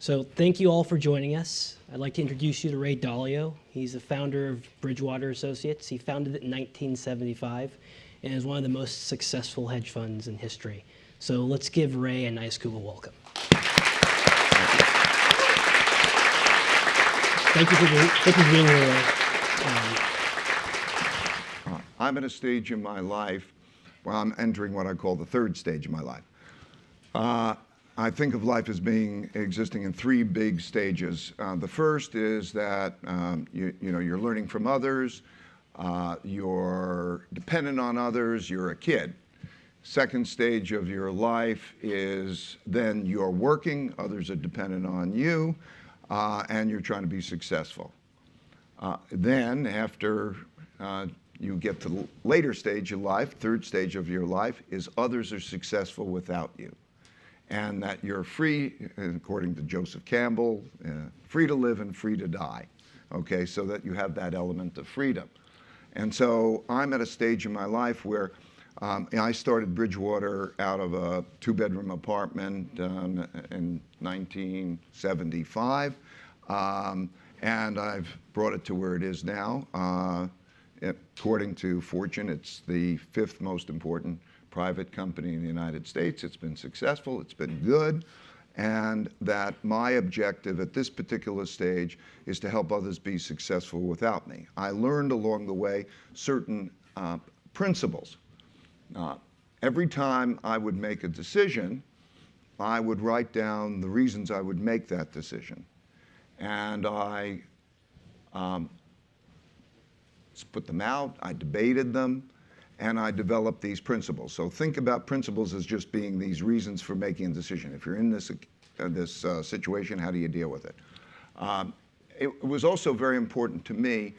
So thank you all for joining us. I'd like to introduce you to Ray Dalio. He's the founder of Bridgewater Associates. He founded it in 1975 and is one of the most successful hedge funds in history. So let's give Ray a nice Google welcome. Thank you for being here, Ray. I'm at a stage in my life where I'm entering what I call the third stage of my life. I think of life as existing in three big stages. The first is that you're learning from others, you're dependent on others, you're a kid. Second stage of your life is then you're working, others are dependent on you, and you're trying to be successful. Then after you get to the later stage of life, third stage of your life, is others are successful without you. And that you're free, according to Joseph Campbell, free to live and free to die. Okay, so that you have that element of freedom. And so I'm at a stage in my life where I started Bridgewater out of a two-bedroom apartment in 1975, and I've brought it to where it is now. According to Fortune, it's the fifth most important private company in the United States. It's been successful, it's been good, and that my objective at this particular stage is to help others be successful without me. I learned along the way certain principles. Every time I would make a decision, I would write down the reasons I would make that decision. And I put them out, I debated them, and I developed these principles. So think about principles as just being these reasons for making a decision. If you're in this situation, how do you deal with it? It was also very important to me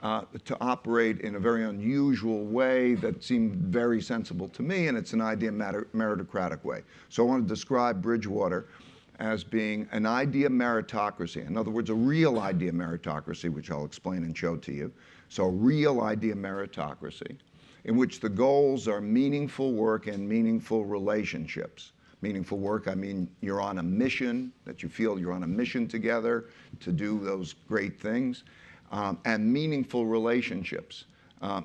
to operate in a very unusual way that seemed very sensible to me, and it's an idea meritocratic way. So I want to describe Bridgewater as being an idea meritocracy. In other words, a real idea meritocracy, which I'll explain and show to you. So a real idea meritocracy, in which the goals are meaningful work and meaningful relationships. Meaningful work, I mean you're on a mission, that you feel you're on a mission together to do those great things. And meaningful relationships,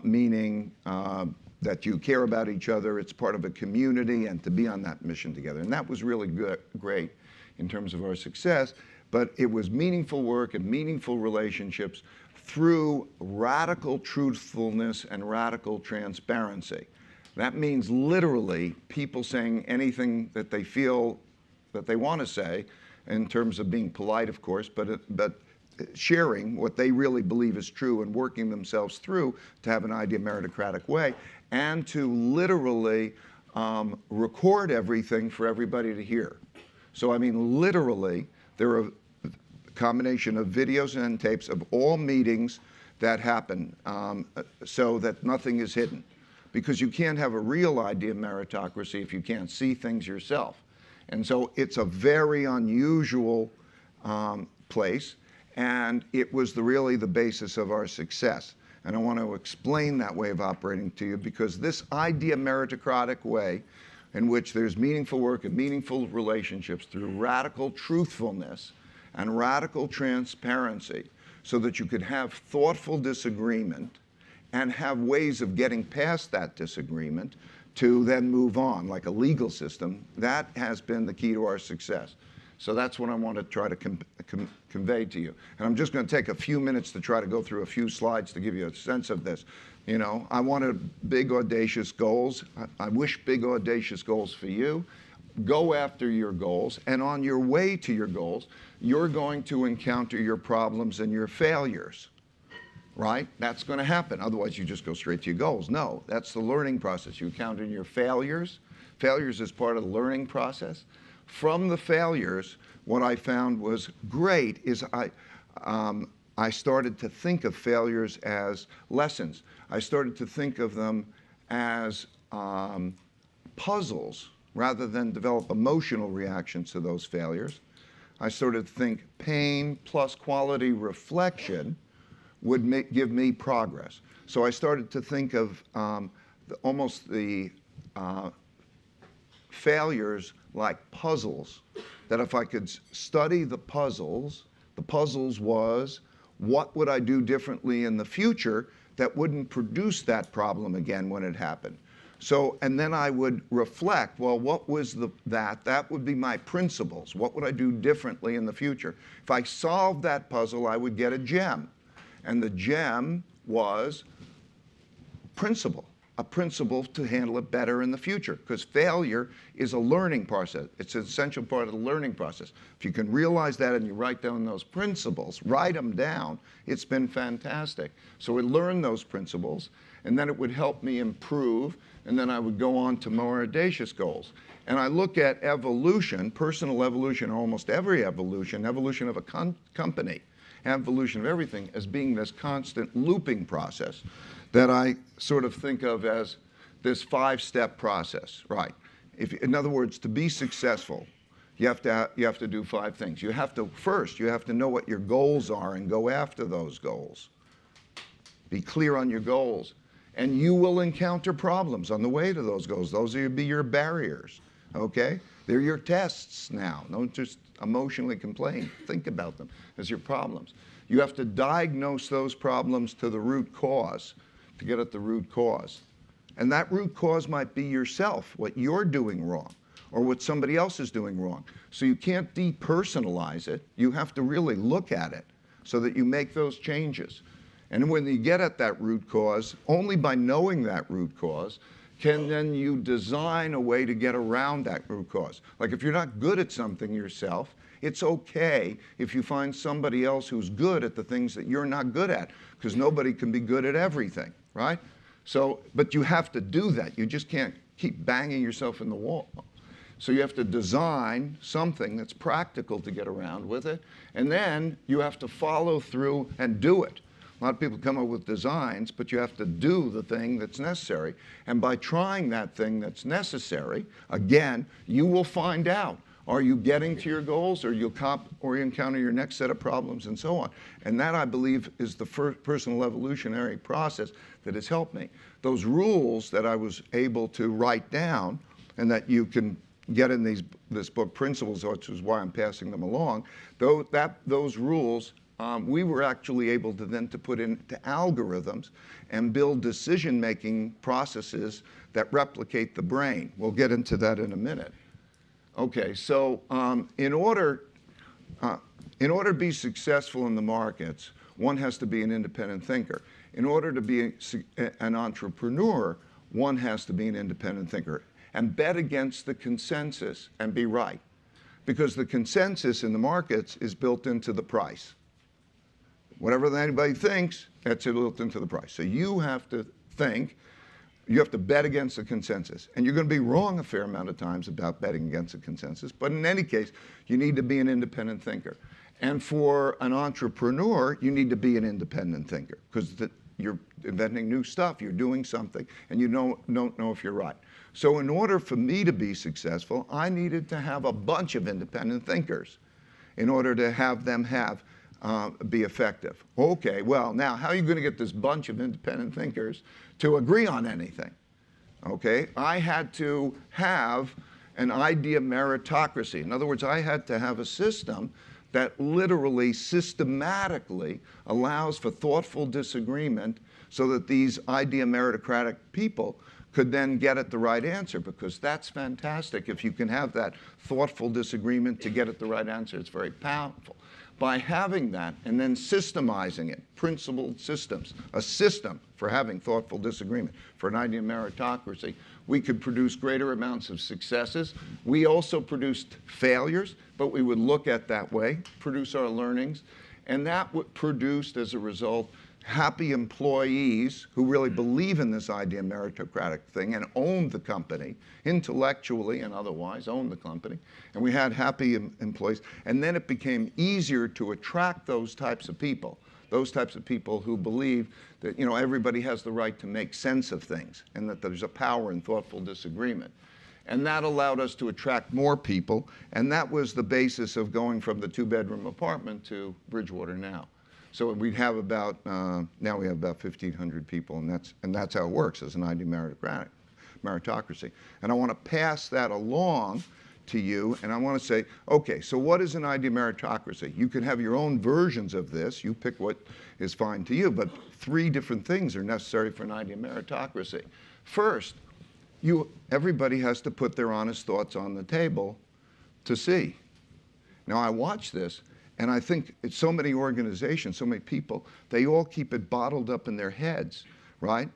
meaning that you care about each other, it's part of a community, and to be on that mission together. And that was really great in terms of our success, but it was meaningful work and meaningful relationships through radical truthfulness and radical transparency. That means literally people saying anything that they feel that they want to say, in terms of being polite, of course, but sharing what they really believe is true and working themselves through to have an idea meritocratic way, and to literally record everything for everybody to hear. So I mean literally, there are combination of videos and tapes of all meetings that happen, so that nothing is hidden. Because you can't have a real idea meritocracy if you can't see things yourself. And so it's a very unusual place, and it was really the basis of our success. And I want to explain that way of operating to you, because this idea meritocratic way, in which there's meaningful work and meaningful relationships through radical truthfulness and radical transparency, so that you could have thoughtful disagreement and have ways of getting past that disagreement to then move on, like a legal system, that has been the key to our success. So that's what I want to try to convey to you. And I'm just going to take a few minutes to try to go through a few slides to give you a sense of this. You know, I wanted big, audacious goals. I wish big, audacious goals for you. Go after your goals, and on your way to your goals, you're going to encounter your problems and your failures, right? That's going to happen. Otherwise, you just go straight to your goals. No, that's the learning process. You encounter your failures. Failures is part of the learning process. From the failures, what I found was great is I started to think of failures as lessons. I started to think of them as puzzles, rather than develop emotional reactions to those failures. I started to think pain plus quality reflection would give me progress. So I started to think of almost the failures like puzzles, that if I could study the puzzles was, what would I do differently in the future that wouldn't produce that problem again when it happened? So, and then I would reflect, well, what was that would be my principles. What would I do differently in the future? If I solved that puzzle, I would get a gem. And the gem was a principle to handle it better in the future, because failure is a learning process. It's an essential part of the learning process. If you can realize that and you write down those principles, write them down, it's been fantastic. So we learn those principles, and then it would help me improve, and then I would go on to more audacious goals. And I look at evolution, personal evolution, almost every evolution of a company, evolution of everything, as being this constant looping process that I sort of think of as this 5-step process, right? In other words, to be successful, you have to do 5 things. First, you have to know what your goals are and go after those goals. Be clear on your goals. And you will encounter problems on the way to those goals. Those will be your barriers, okay? They're your tests now. Don't just emotionally complain. Think about them as your problems. You have to diagnose those problems to the root cause, to get at the root cause. And that root cause might be yourself, what you're doing wrong, or what somebody else is doing wrong. So you can't depersonalize it. You have to really look at it so that you make those changes. And when you get at that root cause, only by knowing that root cause can then you design a way to get around that root cause. Like if you're not good at something yourself, it's okay if you find somebody else who's good at the things that you're not good at, because nobody can be good at everything, right? So, but you have to do that. You just can't keep banging yourself in the wall. So you have to design something that's practical to get around with it, and then you have to follow through and do it. A lot of people come up with designs, but you have to do the thing that's necessary. And by trying that thing that's necessary, again, you will find out. Are you getting to your goals, or you encounter your next set of problems, and so on? And that, I believe, is the first personal evolutionary process that has helped me. Those rules that I was able to write down, and that you can get in this book, Principles, which is why I'm passing them along, those rules, we were actually able to then put into algorithms and build decision-making processes that replicate the brain. We'll get into that in a minute. Okay, so in order to be successful in the markets, one has to be an independent thinker. In order to be an entrepreneur, one has to be an independent thinker and bet against the consensus and be right. Because the consensus in the markets is built into the price. Whatever anybody thinks, that's built into the price. So you have to think, you have to bet against the consensus. And you're going to be wrong a fair amount of times about betting against the consensus. But in any case, you need to be an independent thinker. And for an entrepreneur, you need to be an independent thinker, because you're inventing new stuff, you're doing something, and you don't know if you're right. So in order for me to be successful, I needed to have a bunch of independent thinkers in order to have them be effective. Okay, well, now how are you going to get this bunch of independent thinkers to agree on anything? Okay, I had to have an idea meritocracy. In other words, I had to have a system that literally systematically allows for thoughtful disagreement so that these idea meritocratic people could then get at the right answer, because that's fantastic. If you can have that thoughtful disagreement to get at the right answer, it's very powerful. By having that and then systemizing it, principled systems, a system for having thoughtful disagreement, for an idea meritocracy, we could produce greater amounts of successes. We also produced failures, but we would look at that way, produce our learnings, and that produced, as a result, happy employees who really believe in this idea meritocratic thing and own the company, intellectually and otherwise own the company. And we had happy employees. And then it became easier to attract those types of people who believe that, everybody has the right to make sense of things and that there's a power in thoughtful disagreement. And that allowed us to attract more people. And that was the basis of going from the 2-bedroom apartment to Bridgewater now. So we have about, now we have about 1,500 people, and that's how it works as an idea meritocratic. meritocracy. And I want to pass that along to you, and I want to say, okay, so what is an idea meritocracy? You can have your own versions of this. You pick what is fine to you, but 3 different things are necessary for an idea meritocracy. First, everybody has to put their honest thoughts on the table to see. Now, I watch this, and I think it's so many organizations, so many people, they all keep it bottled up in their heads, right?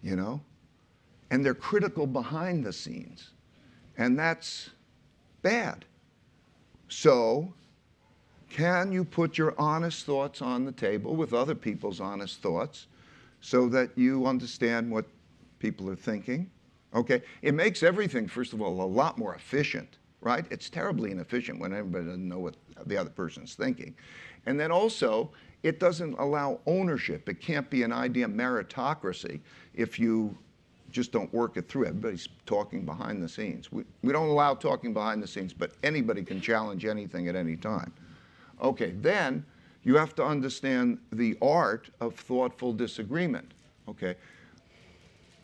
You know? And they're critical behind the scenes. And that's bad. So, can you put your honest thoughts on the table with other people's honest thoughts so that you understand what people are thinking? Okay? It makes everything, first of all, a lot more efficient, right? It's terribly inefficient when everybody doesn't know what the other person's thinking. And then also, it doesn't allow ownership. It can't be an idea meritocracy if you just don't work it through. Everybody's talking behind the scenes. We don't allow talking behind the scenes, but anybody can challenge anything at any time. Okay, then you have to understand the art of thoughtful disagreement. Okay,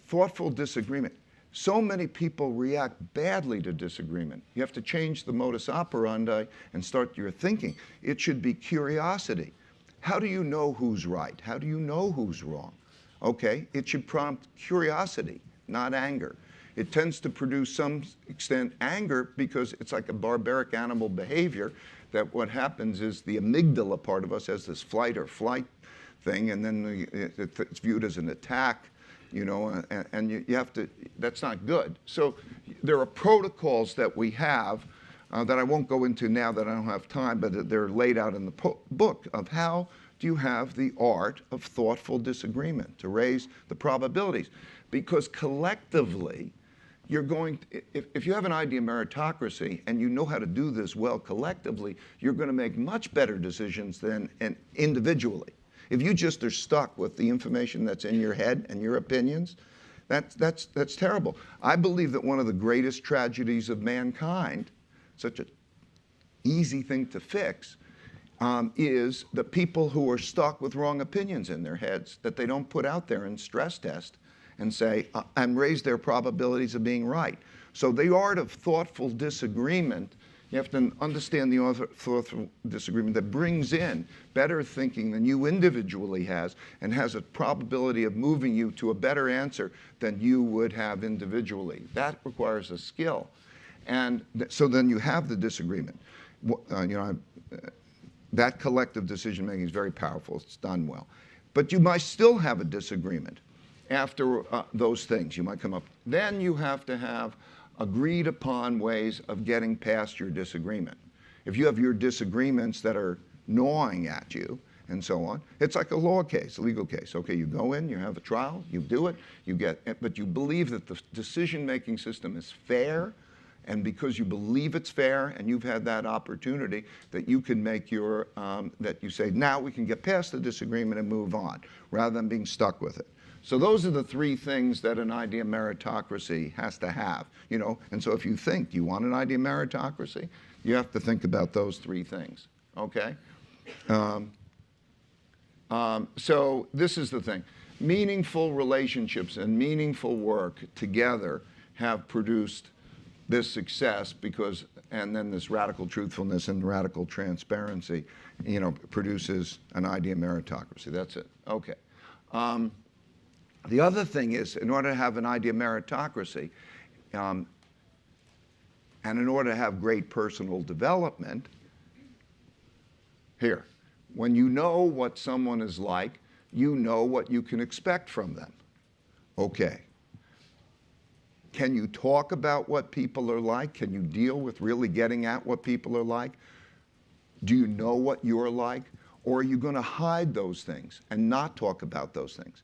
thoughtful disagreement. So many people react badly to disagreement. You have to change the modus operandi and start your thinking. It should be curiosity. How do you know who's right? How do you know who's wrong? Okay, it should prompt curiosity, not anger. It tends to produce some extent anger because it's like a barbaric animal behavior, that what happens is the amygdala part of us has this flight or flight thing, and then it's viewed as an attack, you know, and you have to, that's not good. So there are protocols that we have that I won't go into now that I don't have time, but they're laid out in the book of how do you have the art of thoughtful disagreement to raise the probabilities. Because collectively, you're going to, if you have an idea meritocracy and you know how to do this well collectively, you're going to make much better decisions than individually. If you just are stuck with the information that's in your head and your opinions, that's terrible. I believe that one of the greatest tragedies of mankind, such an easy thing to fix, is the people who are stuck with wrong opinions in their heads that they don't put out there and stress test and say, and raise their probabilities of being right. So the art of thoughtful disagreement, you have to understand the art of thoughtful disagreement that brings in better thinking than you individually has and has a probability of moving you to a better answer than you would have individually. That requires a skill. And so then you have the disagreement. That collective decision making is very powerful. It's done well. But you might still have a disagreement after those things. You might come up. Then you have to have agreed upon ways of getting past your disagreement. If you have your disagreements that are gnawing at you and so on, it's like a law case, a legal case. Okay, you go in, you have a trial, you do it, but you believe that the decision-making system is fair, and because you believe it's fair and you've had that opportunity, that you can make your, that you say, now we can get past the disagreement and move on, rather than being stuck with it. So those are the 3 things that an idea meritocracy has to have, you know. And so if you think you want an idea meritocracy, you have to think about those 3 things, okay? So this is the thing. Meaningful relationships and meaningful work together have produced this success because, and then this radical truthfulness and radical transparency, you know, produces an idea meritocracy. That's it. Okay. The other thing is, in order to have an idea meritocracy, and in order to have great personal development, here, when you know what someone is like, you know what you can expect from them. Okay. Can you talk about what people are like? Can you deal with really getting at what people are like? Do you know what you're like? Or are you going to hide those things and not talk about those things?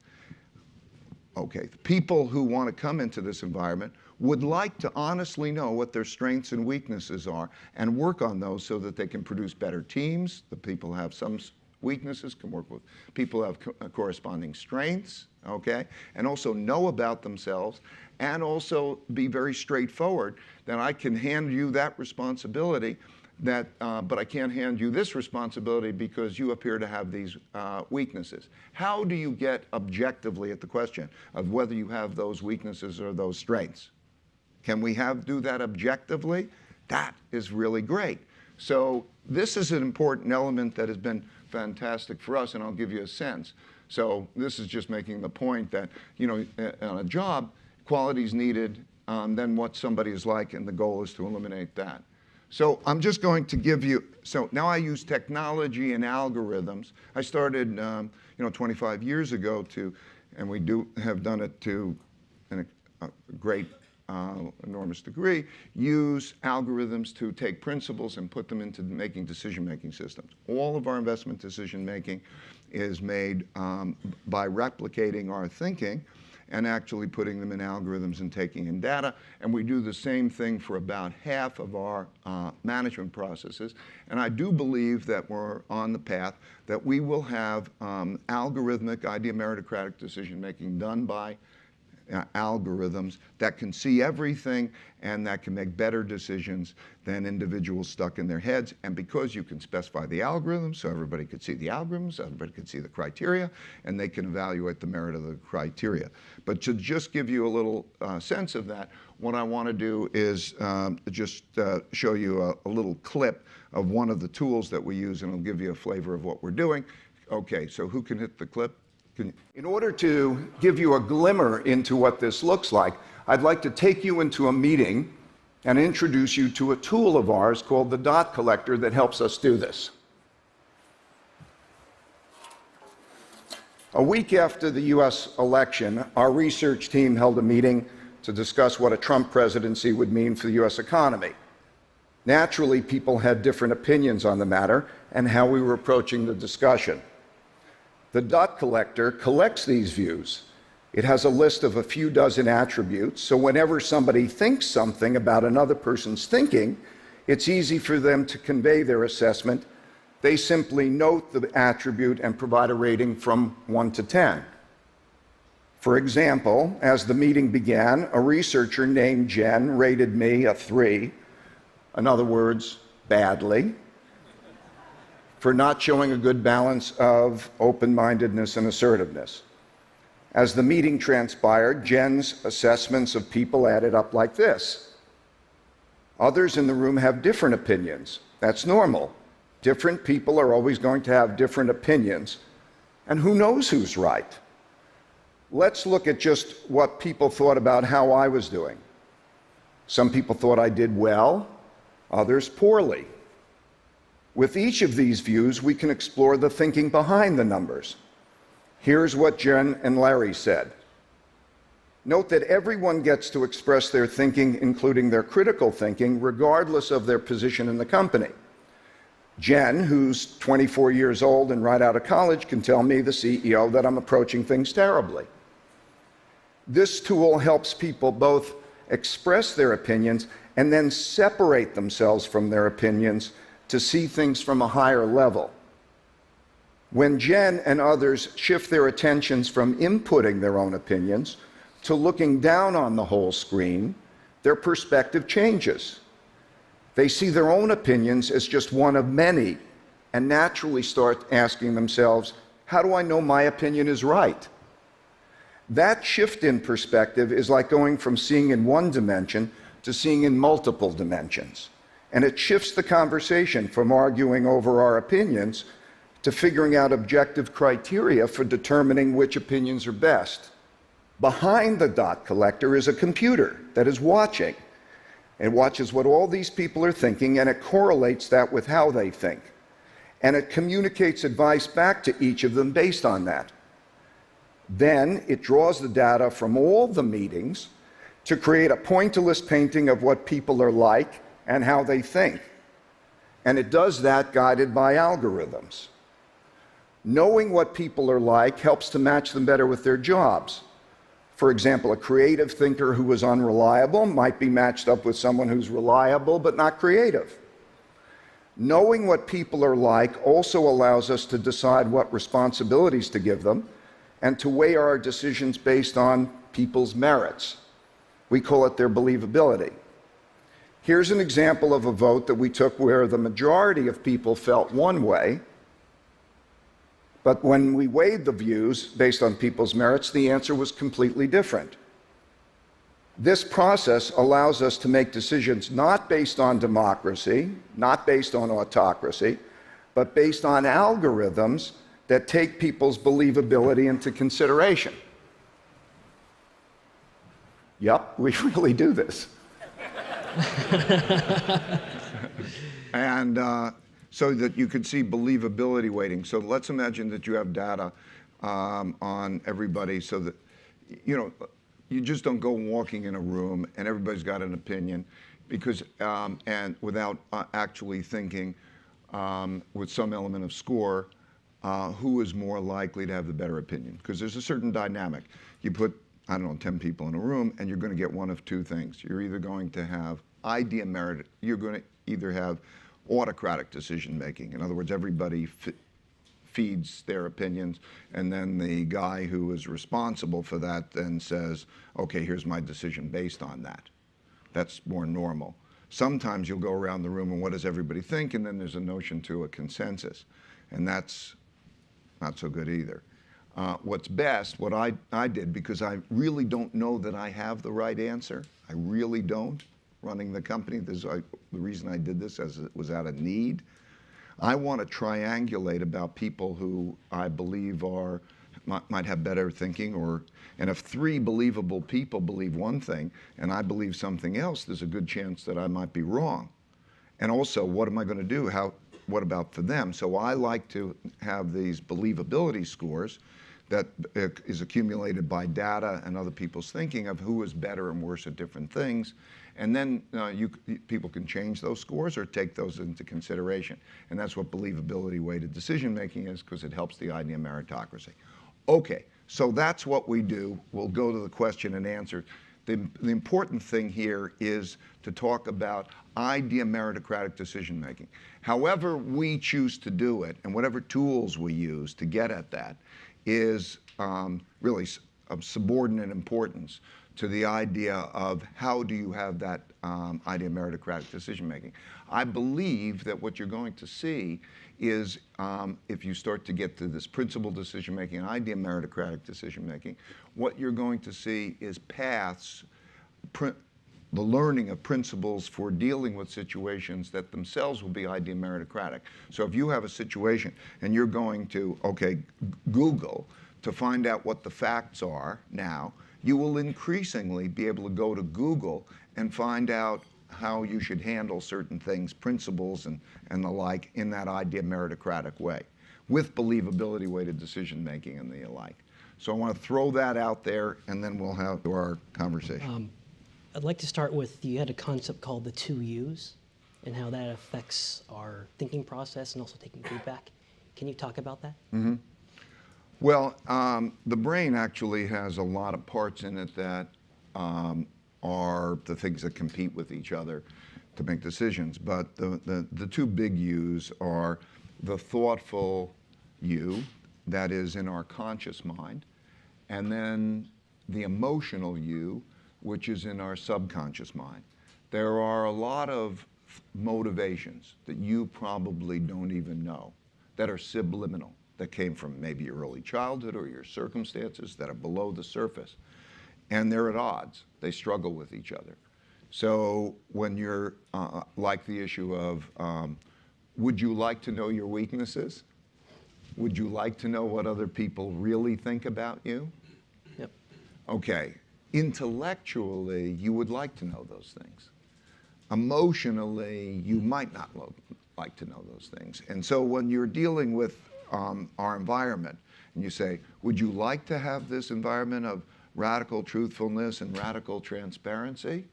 Okay, people who want to come into this environment would like to honestly know what their strengths and weaknesses are and work on those so that they can produce better teams. The people who have some weaknesses can work with people who have corresponding strengths, okay? And also know about themselves and also be very straightforward that I can hand you that responsibility that, but I can't hand you this responsibility because you appear to have these weaknesses. How do you get objectively at the question of whether you have those weaknesses or those strengths? Can we do that objectively? That is really great. So this is an important element that has been fantastic for us, and I'll give you a sense. So this is just making the point that, you know, on a job, quality is needed, then what somebody is like, and the goal is to eliminate that. So I'm just going to give you, so now I use technology and algorithms. I started, you know, 25 years ago and we have done it to a great, enormous degree, use algorithms to take principles and put them into making decision-making systems. All of our investment decision-making is made by replicating our thinking and actually putting them in algorithms and taking in data. And we do the same thing for about half of our management processes. And I do believe that we're on the path that we will have algorithmic, idea meritocratic decision-making done by algorithms that can see everything and that can make better decisions than individuals stuck in their heads. And because you can specify the algorithms, so everybody could see the algorithms, everybody could see the criteria, and they can evaluate the merit of the criteria. But to just give you a little sense of that, what I want to do is just show you a little clip of one of the tools that we use, and it'll give you a flavor of what we're doing. Okay, so who can hit the clip? In order to give you a glimmer into what this looks like, I'd like to take you into a meeting and introduce you to a tool of ours called the dot collector that helps us do this. A week after the US election, our research team held a meeting to discuss what a Trump presidency would mean for the US economy. Naturally, people had different opinions on the matter and how we were approaching the discussion. The dot collector collects these views. It has a list of a few dozen attributes, so whenever somebody thinks something about another person's thinking, it's easy for them to convey their assessment. They simply note the attribute and provide a rating from 1 to 10. For example, as the meeting began, a researcher named Jen rated me a 3, in other words, badly, for not showing a good balance of open-mindedness and assertiveness. As the meeting transpired, Jen's assessments of people added up like this. Others in the room have different opinions. That's normal. Different people are always going to have different opinions. And who knows who's right? Let's look at just what people thought about how I was doing. Some people thought I did well, others poorly. With each of these views, we can explore the thinking behind the numbers. Here's what Jen and Larry said. Note that everyone gets to express their thinking, including their critical thinking, regardless of their position in the company. Jen, who's 24 years old and right out of college, can tell me, the CEO, that I'm approaching things terribly. This tool helps people both express their opinions and then separate themselves from their opinions to see things from a higher level. When Jen and others shift their attentions from inputting their own opinions to looking down on the whole screen, their perspective changes. They see their own opinions as just one of many and naturally start asking themselves, how do I know my opinion is right? That shift in perspective is like going from seeing in one dimension to seeing in multiple dimensions. And it shifts the conversation from arguing over our opinions to figuring out objective criteria for determining which opinions are best. Behind the dot collector is a computer that is watching. It watches what all these people are thinking, and it correlates that with how they think. And it communicates advice back to each of them based on that. Then it draws the data from all the meetings to create a pointillist painting of what people are like and how they think. And it does that guided by algorithms. Knowing what people are like helps to match them better with their jobs. For example, a creative thinker who is unreliable might be matched up with someone who's reliable but not creative. Knowing what people are like also allows us to decide what responsibilities to give them and to weigh our decisions based on people's merits. We call it their believability. Here's an example of a vote that we took where the majority of people felt one way, but when we weighed the views based on people's merits, the answer was completely different. This process allows us to make decisions not based on democracy, not based on autocracy, but based on algorithms that take people's believability into consideration. Yep, we really do this. And so that you could see believability weighting. So let's imagine that you have data on everybody so that, you know, you just don't go walking in a room and everybody's got an opinion because, and without actually thinking with some element of score, who is more likely to have the better opinion. Because there's a certain dynamic. You put, I don't know, 10 people in a room and you're going to get one of two things. You're either going to have idea merit, you're going to either have autocratic decision making. In other words, everybody feeds their opinions, and then the guy who is responsible for that then says, okay, here's my decision based on that. That's more normal. Sometimes you'll go around the room and what does everybody think, and then there's a notion to a consensus, and that's not so good either. What's best, what I did, because I really don't know that I have the right answer, I really don't, running the company. The reason I did this as it was out of need. I want to triangulate about people who I believe might have better thinking, and if 3 believable people believe one thing and I believe something else, there's a good chance that I might be wrong. And also, what am I going to do? What about for them? So I like to have these believability scores that is accumulated by data and other people's thinking of who is better and worse at different things. And then people can change those scores or take those into consideration. And that's what believability weighted decision making is, because it helps the idea of meritocracy. Okay, so that's what we do. We'll go to the question and answer. The important thing here is to talk about idea meritocratic decision making. However we choose to do it and whatever tools we use to get at that is really of subordinate importance to the idea of how do you have that idea of meritocratic decision making. I believe that what you're going to see is if you start to get to this principled decision making and idea meritocratic decision making, what you're going to see is paths, the learning of principles for dealing with situations that themselves will be idea meritocratic. So if you have a situation and you're going to, okay, Google to find out what the facts are now, you will increasingly be able to go to Google and find out how you should handle certain things, principles and the like, in that idea meritocratic way, with believability weighted decision making and the like. So I want to throw that out there and then we'll have our conversation. I'd like to start with, you had a concept called the 2 U's and how that affects our thinking process and also taking feedback. Can you talk about that? Mm-hmm. Well, the brain actually has a lot of parts in it that are the things that compete with each other to make decisions. But the 2 big U's are the thoughtful U, that is in our conscious mind, and then the emotional U, which is in our subconscious mind. There are a lot of motivations that you probably don't even know that are subliminal, that came from maybe your early childhood or your circumstances that are below the surface. And they're at odds. They struggle with each other. So when you're like the issue of, would you like to know your weaknesses? Would you like to know what other people really think about you? Yep. Okay. Intellectually, you would like to know those things. Emotionally, you might not like to know those things. And so when you're dealing with our environment, and you say, would you like to have this environment of radical truthfulness and radical transparency?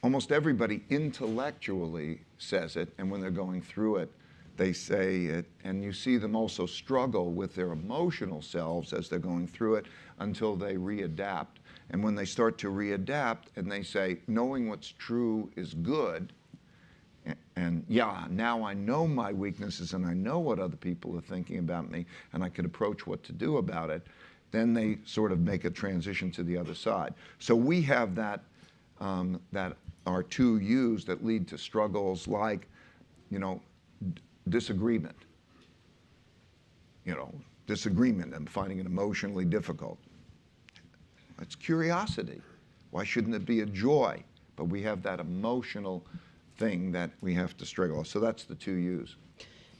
Almost everybody intellectually says it, and when they're going through it, they say it, and you see them also struggle with their emotional selves as they're going through it until they readapt. And when they start to readapt and they say, knowing what's true is good, and yeah, now I know my weaknesses and I know what other people are thinking about me and I can approach what to do about it, then they sort of make a transition to the other side. So we have that are two U's that lead to struggles like, disagreement. Disagreement and finding it emotionally difficult. It's curiosity. Why shouldn't it be a joy? But we have that emotional thing that we have to struggle. So that's the two U's.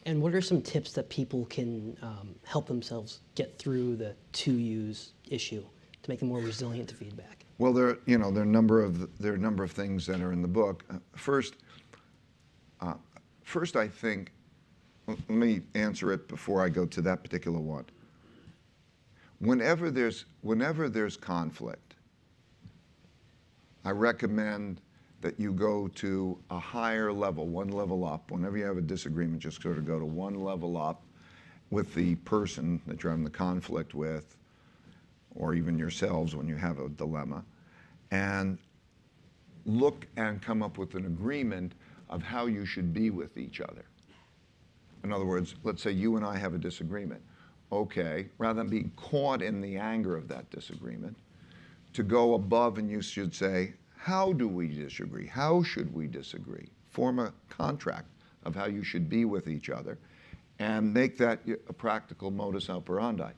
And what are some tips that people can help themselves get through the two U's issue to make them more resilient to feedback? Well, there are a number of things that are in the book. First, I think, let me answer it before I go to that particular one. Whenever there's conflict, I recommend that you go to a higher level, one level up. Whenever you have a disagreement, just sort of go to one level up with the person that you're having the conflict with, or even yourselves when you have a dilemma, and look and come up with an agreement of how you should be with each other. In other words, let's say you and I have a disagreement. Okay, rather than being caught in the anger of that disagreement, to go above and you should say, how do we disagree? How should we disagree? Form a contract of how you should be with each other and make that a practical modus operandi.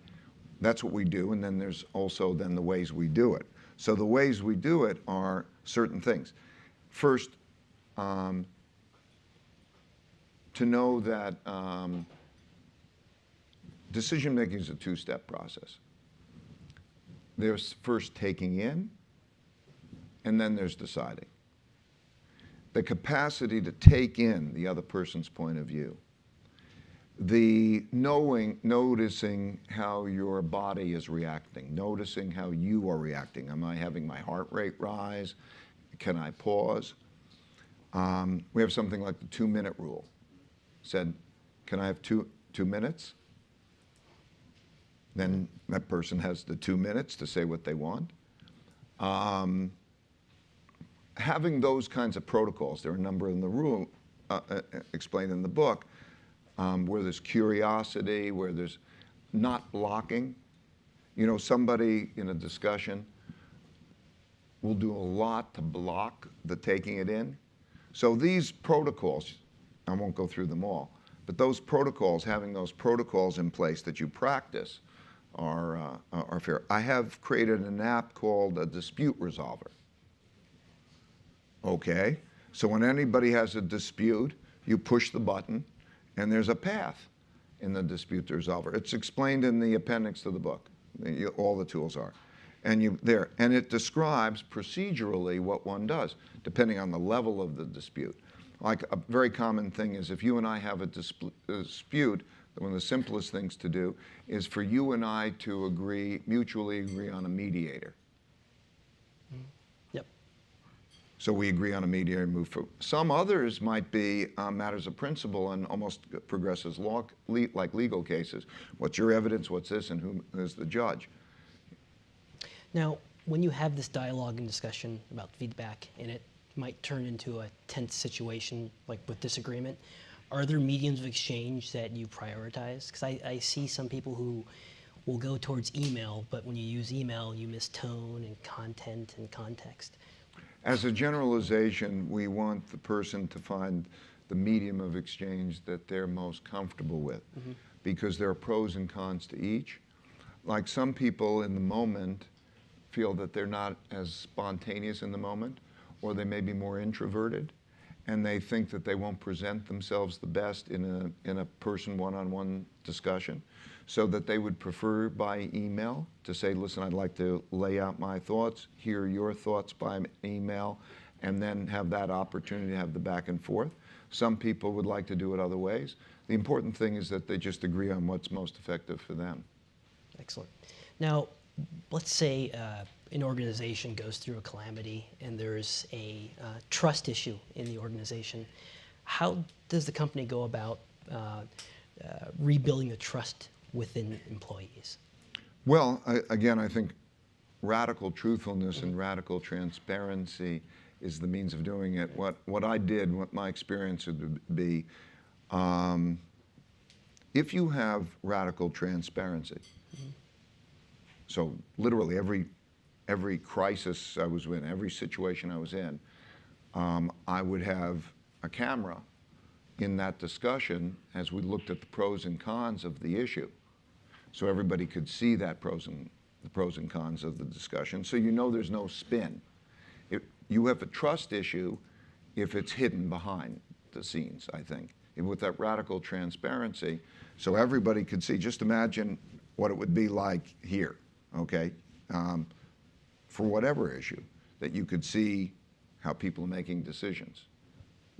That's what we do, and then there's also then the ways we do it. So the ways we do it are certain things. First, to know that decision-making is a two-step process. There's first taking in, and then there's deciding. The capacity to take in the other person's point of view. The noticing how your body is reacting, noticing how you are reacting. Am I having my heart rate rise? Can I pause? We have something like the 2-minute rule. Said, can I have two minutes? Then that person has the 2 minutes to say what they want. Having those kinds of protocols, there are a number in the rule explained in the book, where there's curiosity, where there's not blocking. Somebody in a discussion will do a lot to block the taking it in. So these protocols, I won't go through them all, but those protocols, having those protocols in place that you practice are fair. I have created an app called a dispute resolver. Okay, so when anybody has a dispute, you push the button, and there's a path in the dispute resolver. It's explained in the appendix to the book. All the tools are. And it describes procedurally what one does, depending on the level of the dispute. Like a very common thing is if you and I have a dispute, one of the simplest things to do is for you and I to mutually agree on a mediator. Yep. So we agree on a mediator and move forward. Some others might be matters of principle and almost progress as like legal cases. What's your evidence? What's this? And who is the judge? Now, when you have this dialogue and discussion about feedback, and it might turn into a tense situation, like with disagreement, are there mediums of exchange that you prioritize? Because I see some people who will go towards email, but when you use email, you miss tone and content and context. As a generalization, we want the person to find the medium of exchange that they're most comfortable with, because there are pros and cons to each. Like some people in the moment feel that they're not as spontaneous in the moment, or they may be more introverted, and they think that they won't present themselves the best in a person one-on-one discussion, so that they would prefer by email to say, listen, I'd like to lay out my thoughts, hear your thoughts by email, and then have that opportunity to have the back and forth. Some people would like to do it other ways. The important thing is that they just agree on what's most effective for them. Excellent. Now, let's say an organization goes through a calamity and there's a trust issue in the organization. How does the company go about rebuilding the trust within employees? Well, again, I think radical truthfulness and radical transparency is the means of doing it. What I did, what my experience would be, if you have radical transparency, so literally every crisis I was in, every situation I was in, I would have a camera in that discussion as we looked at the pros and cons of the issue. So everybody could see that the pros and cons of the discussion. So you know there's no spin. You have a trust issue if it's hidden behind the scenes, I think. And with that radical transparency, so everybody could see. Just imagine what it would be like here, okay? For whatever issue, that you could see how people are making decisions,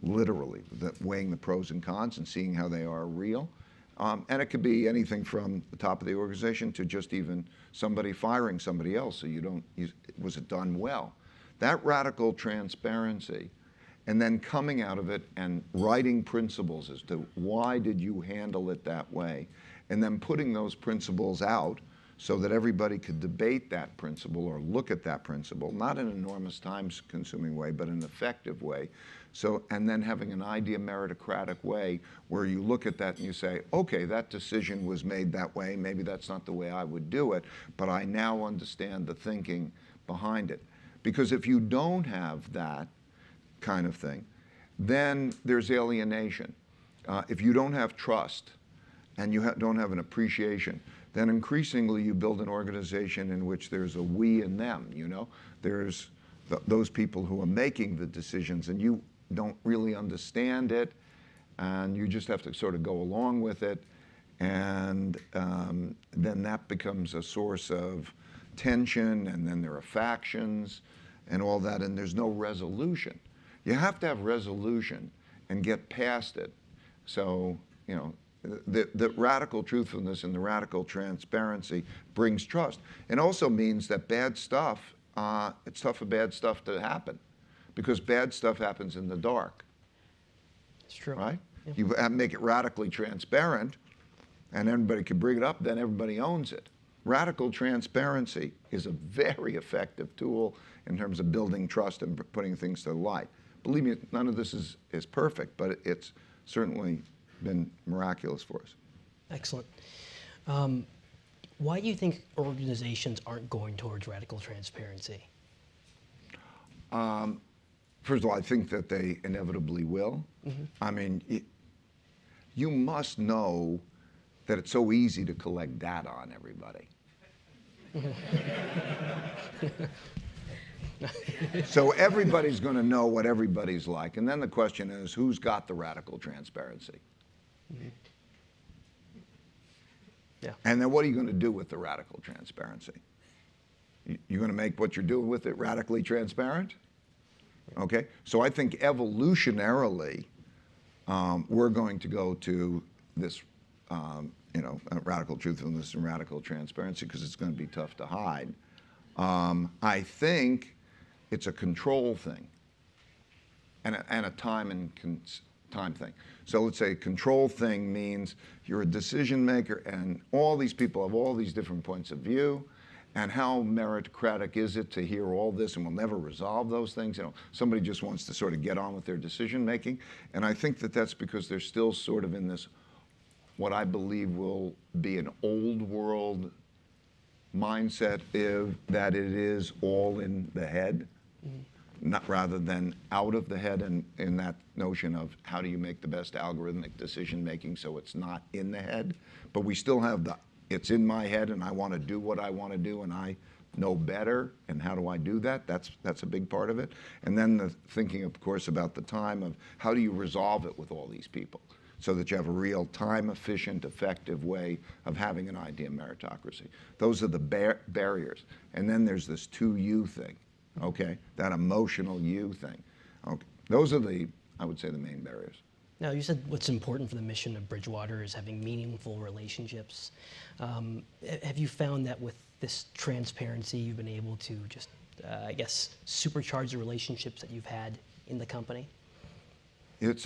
literally, weighing the pros and cons and seeing how they are real. And it could be anything from the top of the organization to just even somebody firing somebody else, so was it done well? That radical transparency, and then coming out of it and writing principles as to why did you handle it that way, and then putting those principles out so that everybody could debate that principle or look at that principle, not in an enormous time-consuming way, but in an effective way. So, and then having an idea meritocratic way where you look at that and you say, okay, that decision was made that way, maybe that's not the way I would do it, but I now understand the thinking behind it. Because if you don't have that kind of thing, then there's alienation. If you don't have trust and you don't have an appreciation, then increasingly you build an organization in which there's a we and them, you know? There's those people who are making the decisions and you don't really understand it and you just have to sort of go along with it, and then that becomes a source of tension, and then there are factions and all that, and there's no resolution. You have to have resolution and get past it. So, you know, the radical truthfulness and the radical transparency brings trust. It also means that bad stuff, it's tough for bad stuff to happen because bad stuff happens in the dark. It's true. Right? Yeah. You have to make it radically transparent and everybody can bring it up, then everybody owns it. Radical transparency is a very effective tool in terms of building trust and putting things to the light. Believe me, none of this is perfect, but it's certainly been miraculous for us. Excellent. Why do you think organizations aren't going towards radical transparency? First of all, I think that they inevitably will. Mm-hmm. I mean, you must know that it's so easy to collect data on everybody. So everybody's going to know what everybody's like. And then the question is, who's got the radical transparency? Mm-hmm. Yeah. And then what are you going to do with the radical transparency? You're going to make what you're doing with it radically transparent? Okay? So I think evolutionarily, we're going to go to this radical truthfulness and radical transparency because it's going to be tough to hide. I think it's a control thing and a time thing. So let's say control thing means you're a decision maker and all these people have all these different points of view, and how meritocratic is it to hear all this, and we'll never resolve those things. You know, somebody just wants to sort of get on with their decision making, and I think that that's because they're still sort of in this what I believe will be an old world mindset that it is all in the head, not rather than out of the head, and in that notion of how do you make the best algorithmic decision making so it's not in the head, but we still have it's in my head and I want to do what I want to do and I know better, and how do I do that? That's a big part of it. And then the thinking, of course, about the time of how do you resolve it with all these people, so that you have a real time-efficient, effective way of having an idea meritocracy. Those are the barriers. And then there's this 2U thing, okay? That emotional you thing. Okay. Those are I would say, the main barriers. Now, you said what's important for the mission of Bridgewater is having meaningful relationships. Have you found that with this transparency, you've been able to just, supercharge the relationships that you've had in the company? I'd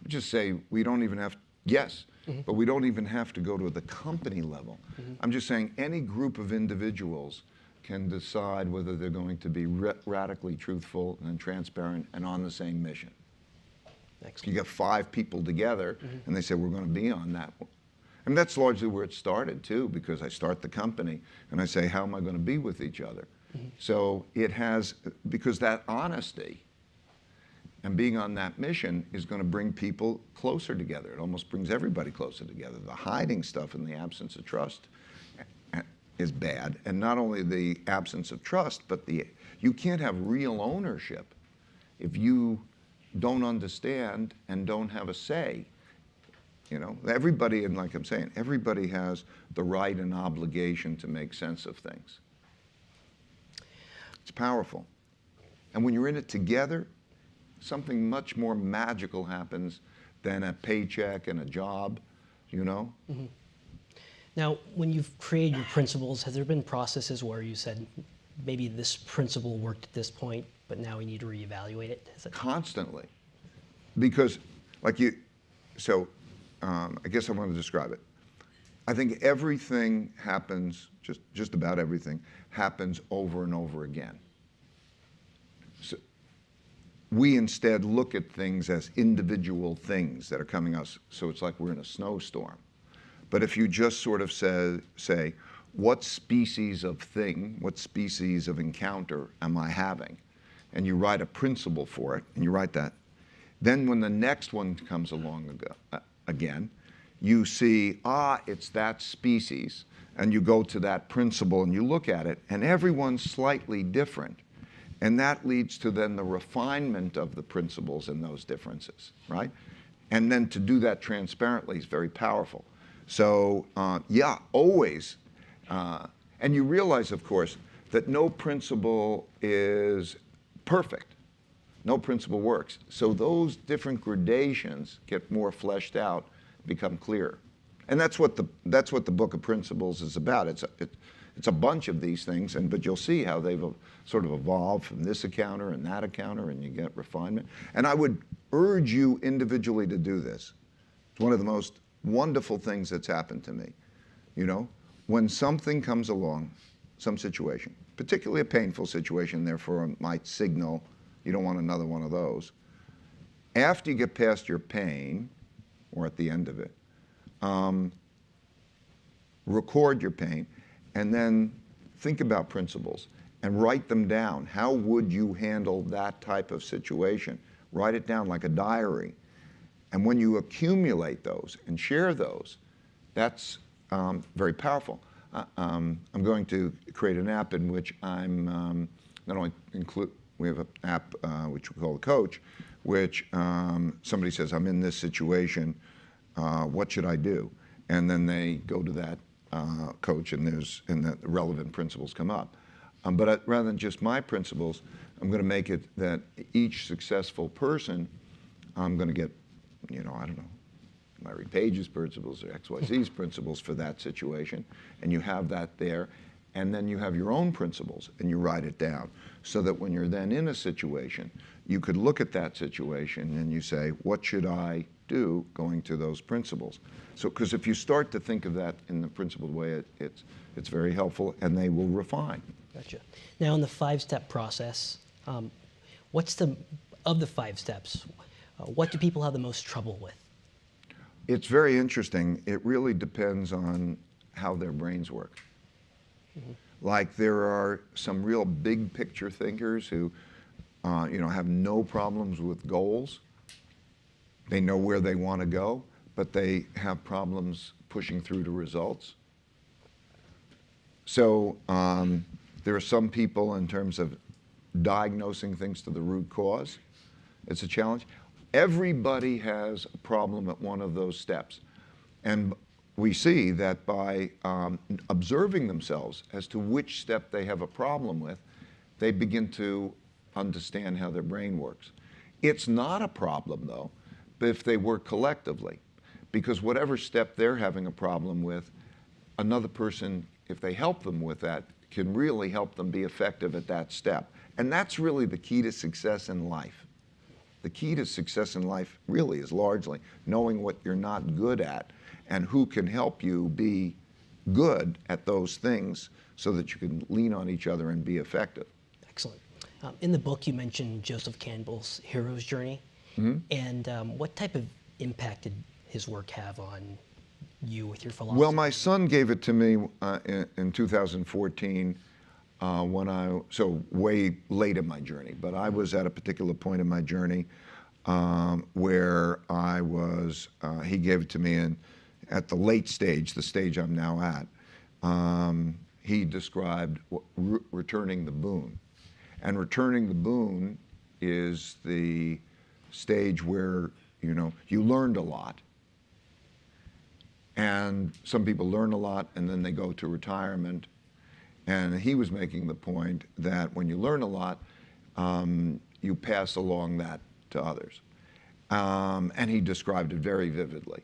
just say we don't even have, yes, mm-hmm. but we don't even have to go to the company level. Mm-hmm. I'm just saying any group of individuals can decide whether they're going to be radically truthful and transparent and on the same mission. Excellent. You get 5 people together, mm-hmm. and they say, we're going to be on that one. And that's largely where it started too, because I start the company and I say, how am I going to be with each other? So it has, because that honesty and being on that mission is going to bring people closer together. It almost brings everybody closer together. The hiding stuff in the absence of trust is bad. And not only the absence of trust, but you can't have real ownership if you don't understand and don't have a say. You know, everybody, and like I'm saying, everybody has the right and obligation to make sense of things. It's powerful. And when you're in it together, something much more magical happens than a paycheck and a job, you know? Mm-hmm. Now, when you've created your principles, has there been processes where you said, maybe this principle worked at this point, but now we need to reevaluate it? Constantly. Because, like you, so I guess I want to describe it. I think everything happens, just about everything, happens over and over again. So we instead look at things as individual things that are coming us, so it's like we're in a snowstorm. But if you just sort of say, what species of thing, what species of encounter am I having? And you write a principle for it, and you write that. Then when the next one comes along again, you see, it's that species, and you go to that principle and you look at it, and everyone's slightly different. And that leads to then the refinement of the principles in those differences, right? And then to do that transparently is very powerful. So, yeah, always. And you realize, of course, that no principle is perfect. No principle works. So those different gradations get more fleshed out, become clearer. And that's what the Book of Principles is about. It's a bunch of these things, but you'll see how they've sort of evolved from this encounter and that encounter, and you get refinement. And I would urge you individually to do this. It's one of the most wonderful things that's happened to me. You know, when something comes along, some situation, particularly a painful situation, therefore it might signal you don't want another one of those. After you get past your pain, or at the end of it, record your pain, and then think about principles and write them down. How would you handle that type of situation? Write it down like a diary. And when you accumulate those and share those, that's very powerful. I'm going to create an app in which I'm not only we have an app which we call the Coach, which somebody says, I'm in this situation, what should I do? And then they go to that coach, and the relevant principles come up. But rather than just my principles, I'm going to make it that each successful person, I'm going to get, I don't know, Larry Page's principles or XYZ's principles for that situation, and you have that there. And then you have your own principles, and you write it down, so that when you're then in a situation, you could look at that situation and you say, what should I do going to those principles? So, because if you start to think of that in the principled way, it's very helpful, and they will refine. Gotcha. Now, in the 5-step process, of the 5 steps, what do people have the most trouble with? It's very interesting. It really depends on how their brains work. Mm-hmm. Like there are some real big picture thinkers who, have no problems with goals. They know where they want to go, but they have problems pushing through to results. So there are some people, in terms of diagnosing things to the root cause, it's a challenge. Everybody has a problem at one of those steps. And we see that by observing themselves as to which step they have a problem with, they begin to understand how their brain works. It's not a problem, though, but if they work collectively, because whatever step they're having a problem with, another person, if they help them with that, can really help them be effective at that step. And that's really the key to success in life. The key to success in life really is largely knowing what you're not good at and who can help you be good at those things so that you can lean on each other and be effective. Excellent. In the book, you mentioned Joseph Campbell's hero's journey. Mm-hmm. And what type of impact did his work have on you with your philosophy? Well, my son gave it to me in 2014 so way late in my journey. But I was at a particular point in my journey where he gave it to me at the late stage, the stage I'm now at. He described returning the boon. And returning the boon is the stage where, you learned a lot. And some people learn a lot and then they go to retirement. And he was making the point that when you learn a lot, you pass along that to others. And he described it very vividly.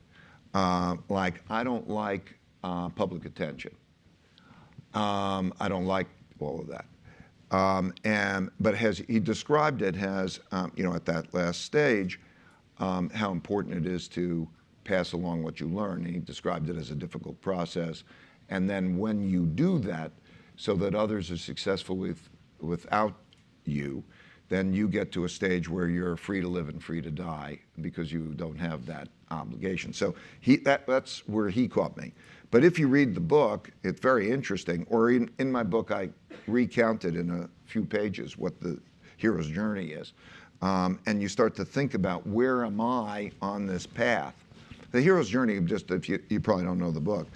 Like, I don't like public attention. I don't like all of that. But he described it as, at that last stage, how important it is to pass along what you learn. And he described it as a difficult process. And then when you do that, so that others are successful without you, then you get to a stage where you're free to live and free to die because you don't have that obligation. So that's where he caught me. But if you read the book, it's very interesting. Or in my book, I recounted in a few pages what the hero's journey is. And you start to think about, where am I on this path? The hero's journey, just if you probably don't know the book,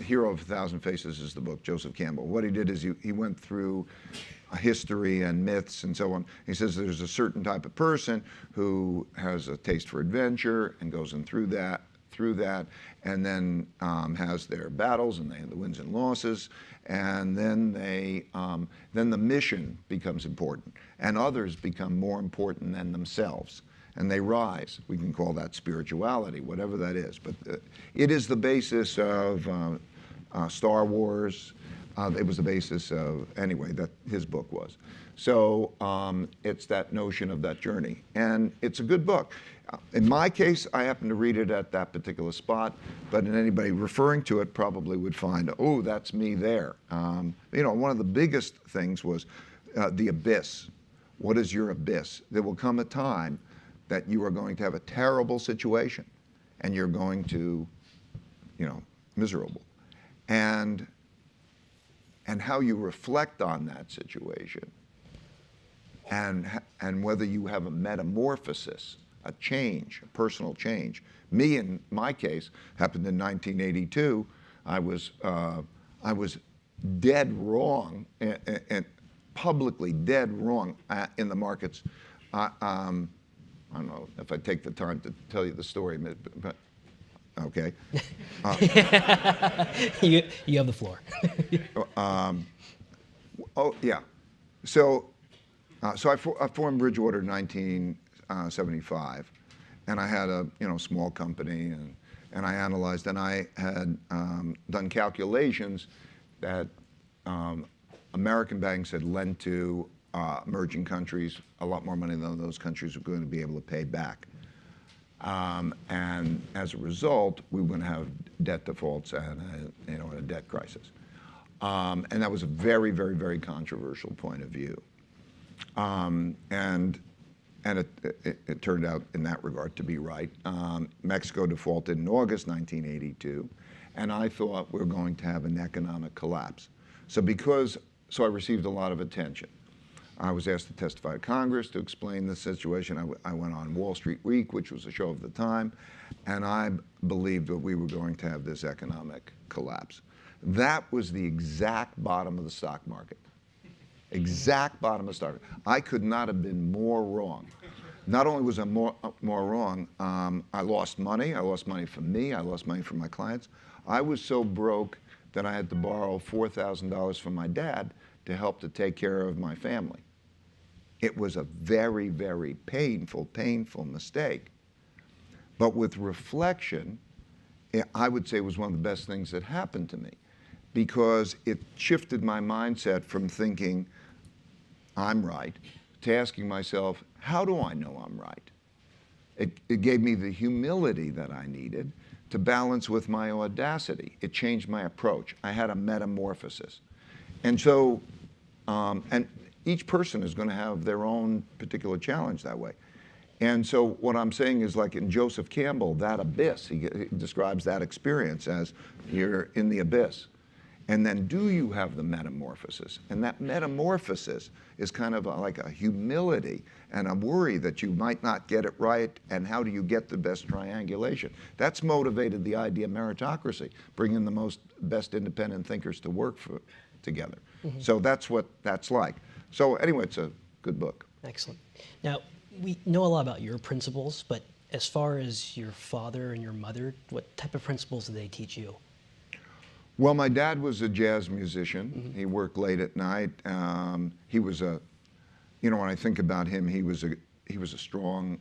Hero of a Thousand Faces is the book, Joseph Campbell. What he did is he went through history and myths and so on. He says there's a certain type of person who has a taste for adventure and goes in through that, and then has their battles and they have the wins and losses, and then then the mission becomes important, and others become more important than themselves, and they rise. We can call that spirituality, whatever that is, but it is the basis of Star Wars. It was the basis of, anyway, that his book was. So it's that notion of that journey. And it's a good book. In my case, I happened to read it at that particular spot, but anybody referring to it probably would find, oh, that's me there. One of the biggest things was the abyss. What is your abyss? There will come a time that you are going to have a terrible situation and you're going to, miserable. And how you reflect on that situation, and whether you have a metamorphosis, a change, a personal change. Me, in my case, happened in 1982. I was dead wrong, and publicly dead wrong in the markets. I don't know if I take the time to tell you the story, but okay. You have the floor. Oh yeah, so I formed Bridgewater in 1975, and I had a small company, and I analyzed, and I had done calculations that American banks had lent to emerging countries a lot more money than those countries were going to be able to pay back. And as a result, we were going to have debt defaults and a debt crisis. And that was a very, very, very controversial point of view. And it turned out in that regard to be right. Mexico defaulted in August 1982, and I thought we were going to have an economic collapse. So I received a lot of attention. I was asked to testify to Congress to explain the situation. I went on Wall Street Week, which was a show of the time, and I believed that we were going to have this economic collapse. That was the exact bottom of the stock market. Exact bottom of the stock market. I could not have been more wrong. Not only was I more wrong, I lost money. I lost money from me. I lost money from my clients. I was so broke that I had to borrow $4,000 from my dad to help to take care of my family. It was a very, very painful mistake. But with reflection, I would say it was one of the best things that happened to me, because it shifted my mindset from thinking I'm right to asking myself, how do I know I'm right? It gave me the humility that I needed to balance with my audacity. It changed my approach. I had a metamorphosis. And so, and each person is going to have their own particular challenge that way. And so what I'm saying is, like in Joseph Campbell, that abyss, he describes that experience as you're in the abyss. And then do you have the metamorphosis? And that metamorphosis is kind of like a humility and a worry that you might not get it right, and how do you get the best triangulation? That's motivated the idea of meritocracy, bringing the best independent thinkers to work together. So that's what that's like. So anyway, it's a good book. Excellent. Now, we know a lot about your principles, but as far as your father and your mother, what type of principles did they teach you? Well, my dad was a jazz musician. He worked late at night. He was when I think about him, he was a strong,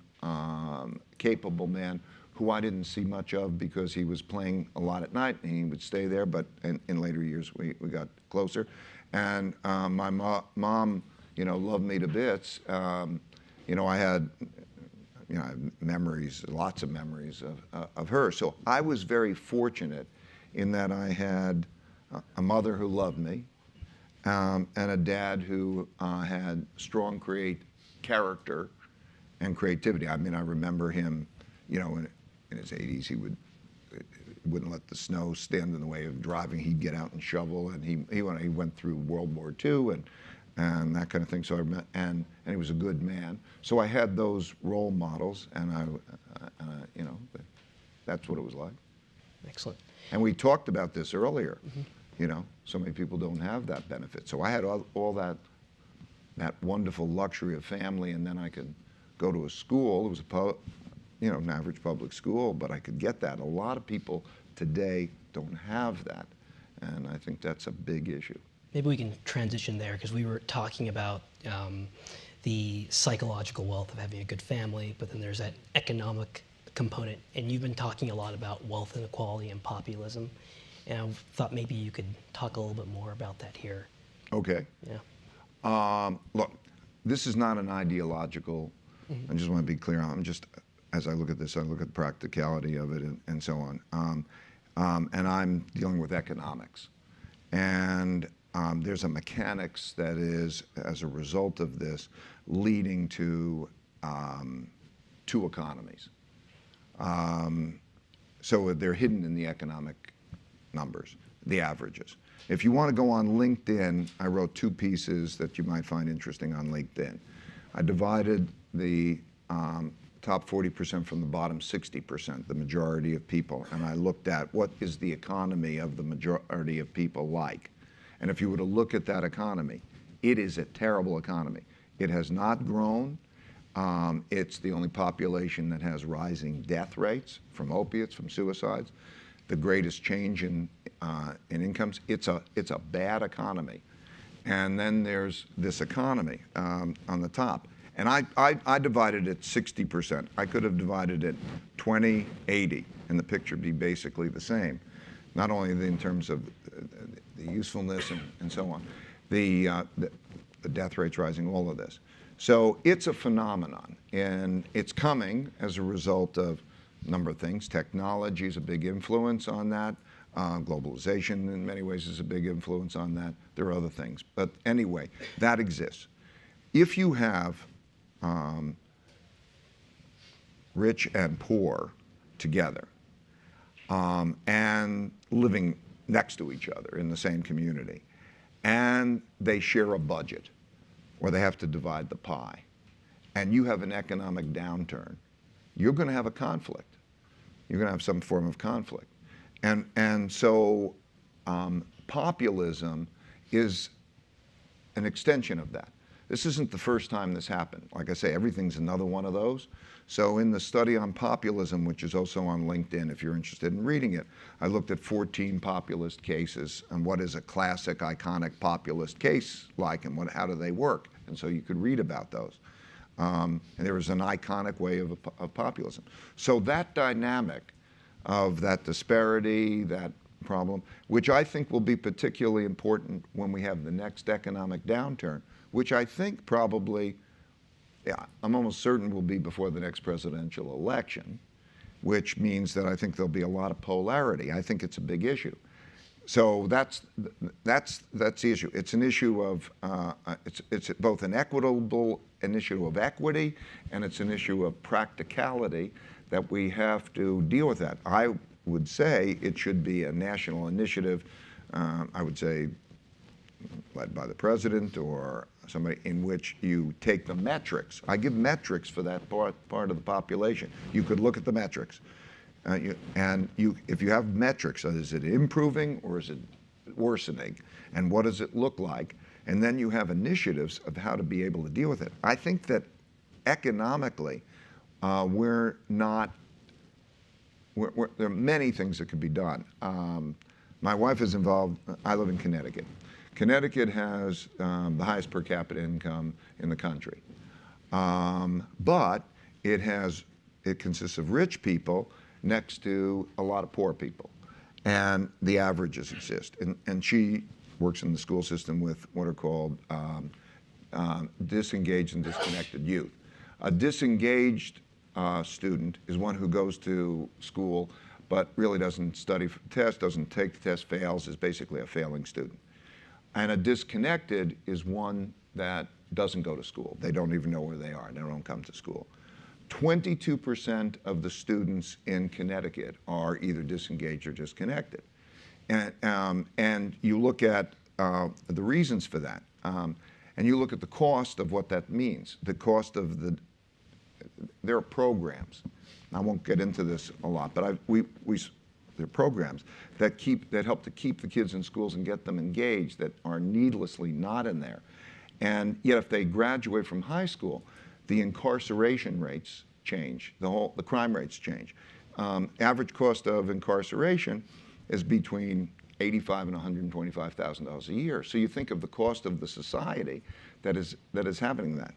capable man who I didn't see much of because he was playing a lot at night and he would stay there. But in later years, we got closer. And my mom, loved me to bits. I had memories, lots of memories of her. So I was very fortunate in that I had a mother who loved me, and a dad who had strong character and creativity. I mean, I remember him, in his 80s, he wouldn't let the snow stand in the way of driving. He'd get out and shovel, and he went through World War II and that kind of thing. So and he was a good man. So I had those role models, and that's what it was like. Excellent. And we talked about this earlier. So many people don't have that benefit. So I had all that wonderful luxury of family, and then I could go to a school. It was an average public school, but I could get that. A lot of people today don't have that, and I think that's a big issue. Maybe we can transition there, because we were talking about the psychological wealth of having a good family, but then there's that economic component, and you've been talking a lot about wealth inequality and populism, and I thought maybe you could talk a little bit more about that here. Okay. Yeah. Look, this is not an ideological, I just want to be clear. I'm just, as I look at this, I look at the practicality of it and so on. And I'm dealing with economics. And there's a mechanics that is, as a result of this, leading to two economies. So they're hidden in the economic numbers, the averages. If you want to go on LinkedIn, I wrote 2 pieces that you might find interesting on LinkedIn. I divided the top 40% from the bottom 60%, the majority of people, and I looked at what is the economy of the majority of people like. And if you were to look at that economy, it is a terrible economy. It has not grown. It's the only population that has rising death rates from opiates, from suicides, the greatest change in incomes. It's a bad economy. And then there's this economy on the top. And I divided it 60%. I could have divided it 20-80, and the picture would be basically the same. Not only in terms of the usefulness and so on, the death rates rising, all of this. So it's a phenomenon, and it's coming as a result of a number of things. Technology is a big influence on that. Globalization in many ways is a big influence on that. There are other things. But anyway, that exists. If you have rich and poor together and living next to each other in the same community, and they share a budget, or they have to divide the pie, and you have an economic downturn, you're going to have a conflict. You're going to have some form of conflict. And so populism is an extension of that. This isn't the first time this happened. Like I say, everything's another one of those. So in the study on populism, which is also on LinkedIn if you're interested in reading it, I looked at 14 populist cases and what is a classic, iconic populist case like, and how do they work. And so you could read about those. And there was an iconic way of populism. So that dynamic of that disparity, that problem, which I think will be particularly important when we have the next economic downturn, which I think probably, I'm almost certain will be before the next presidential election, which means that I think there'll be a lot of polarity. I think it's a big issue. So that's the issue. It's an issue of it's both an issue of equity, and it's an issue of practicality that we have to deal with that. I would say it should be a national initiative. I would say led by the president or somebody, in which you take the metrics. I give metrics for that part of the population. You could look at the metrics. If you have metrics, is it improving or is it worsening? And what does it look like? And then you have initiatives of how to be able to deal with it. I think that economically, there are many things that could be done. My wife is involved. I live in Connecticut. Connecticut has the highest per capita income in the country. But it consists of rich people next to a lot of poor people. And the averages exist. And she works in the school system with what are called disengaged and disconnected youth. A disengaged student is one who goes to school but really doesn't study for the test, doesn't take the test, fails, is basically a failing student. And a disconnected is one that doesn't go to school. They don't even know where they are. They don't come to school. 22% of the students in Connecticut are either disengaged or disconnected. And you look at the reasons for that. And you look at the cost of what that means. The cost of there are programs. I won't get into this a lot, but there are programs that help to keep the kids in schools and get them engaged that are needlessly not in there. And yet if they graduate from high school, the incarceration rates change, the crime rates change. Average cost of incarceration is between $85,000 and $125,000 a year. So you think of the cost of the society that is happening that.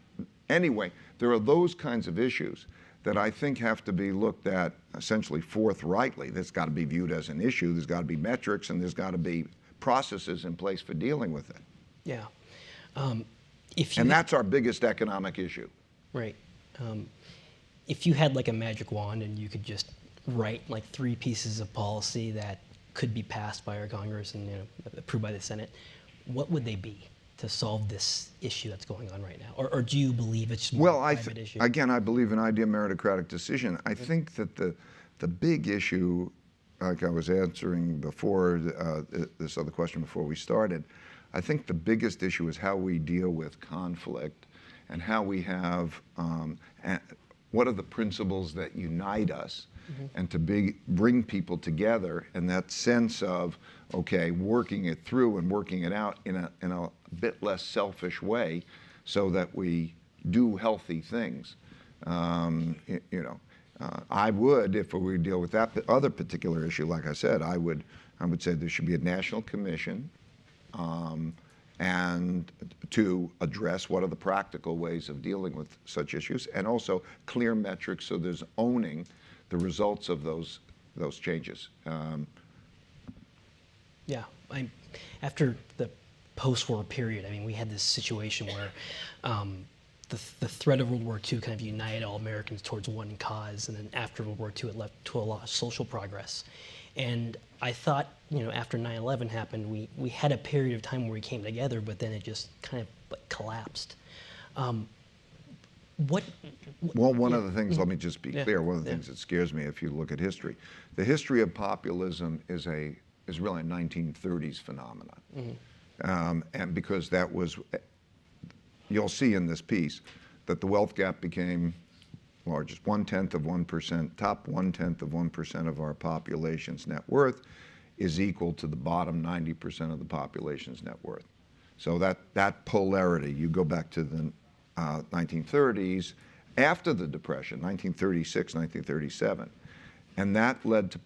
Anyway, there are those kinds of issues that I think have to be looked at essentially forthrightly. There's got to be viewed as an issue. There's got to be metrics, and there's got to be processes in place for dealing with it. Yeah. And that's our biggest economic issue. Right. If you had like a magic wand and you could just write like 3 pieces of policy that could be passed by our Congress and approved by the Senate, what would they be to solve this issue that's going on right now? Or do you believe it's more a private issue? Again, I believe in idea meritocratic decision. I think that the big issue, like I was answering before this other question before we started, I think the biggest issue is how we deal with conflict and how we have, what are the principles that unite us, and to bring people together, and that sense of, okay, working it through and working it out in a bit less selfish way so that we do healthy things. I would, if we deal with that other particular issue, like I said, I would say there should be a national commission and to address what are the practical ways of dealing with such issues, and also clear metrics so there's owning the results of those changes. Yeah, after the post-war period, I mean, we had this situation where the threat of World War II kind of united all Americans towards one cause, and then after World War II, it led to a lot of social progress. And I thought, after 9/11 happened, we had a period of time where we came together, but then it just kind of collapsed. Well, one of the things, let me just be clear, one of the things that scares me if you look at history, the history of populism is really a 1930s phenomenon. And because that was, you'll see in this piece, that the wealth gap became largest, 1/10 of 1%, top 1/10 of 1% of our population's net worth is equal to the bottom 90% of the population's net worth. So that polarity, you go back to the 1930s, after the Depression, 1936, 1937, and that led to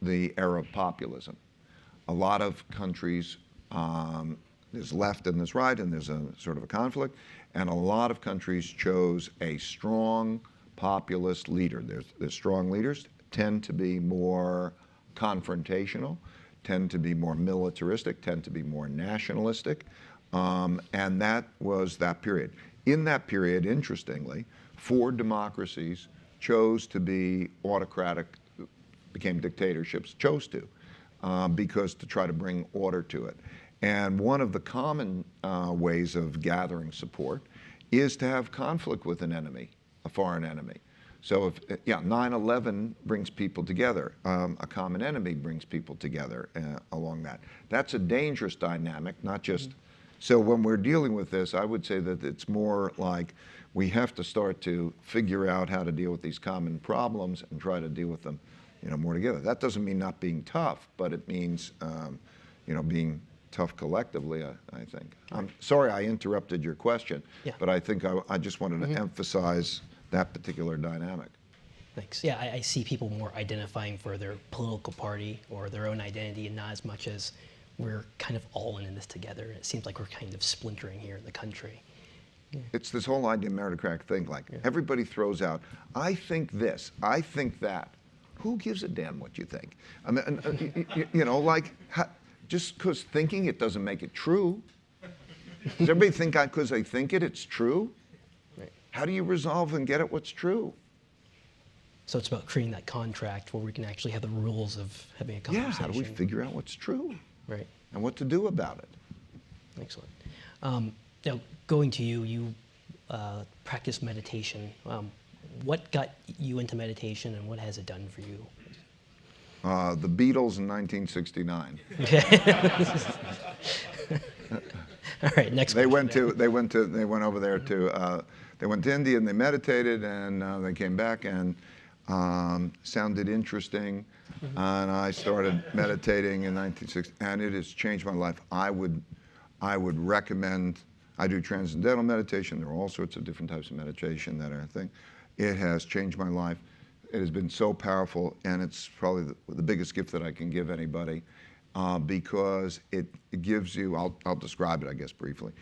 the era of populism. A lot of countries, there's left and there's right, and there's a sort of a conflict, and a lot of countries chose a strong populist leader. There's strong leaders tend to be more confrontational, tend to be more militaristic, tend to be more nationalistic, and that was that period. In that period, interestingly, 4 democracies chose to be autocratic, became dictatorships, chose to. because to try to bring order to it. And one of the common ways of gathering support is to have conflict with an enemy, a foreign enemy. So if, 9/11 brings people together. A common enemy brings people together along that. That's a dangerous dynamic, not just, so when we're dealing with this, I would say that it's more like we have to start to figure out how to deal with these common problems and try to deal with them, more together. That doesn't mean not being tough, but it means, being tough collectively, I think. I'm sorry I interrupted your question, but I think I just wanted to emphasize that particular dynamic. Thanks. Yeah, I see people more identifying for their political party or their own identity, and not as much as we're kind of all in this together. And it seems like we're kind of splintering here in the country. It's this whole idea meritocratic thing, like everybody throws out, I think this, I think that. Who gives a damn what you think? I mean, just because thinking it doesn't make it true. Does everybody think because they think it's true? Right. How do you resolve and get at what's true? So it's about creating that contract where we can actually have the rules of having a conversation. Yeah, how do we figure out what's true? Right. And what to do about it? Excellent. Now, going to you, you practice meditation. What got you into meditation, and what has it done for you? The Beatles in 1969. All right, next. They went over there to they went to India and they meditated, and they came back and sounded interesting, and I started meditating in 1960, and it has changed my life. I would recommend. I do transcendental meditation. There are all sorts of different types of meditation that are a thing. It has changed my life. It has been so powerful, and it's probably the biggest gift that I can give anybody, because it gives you, I'll describe it, I guess, briefly.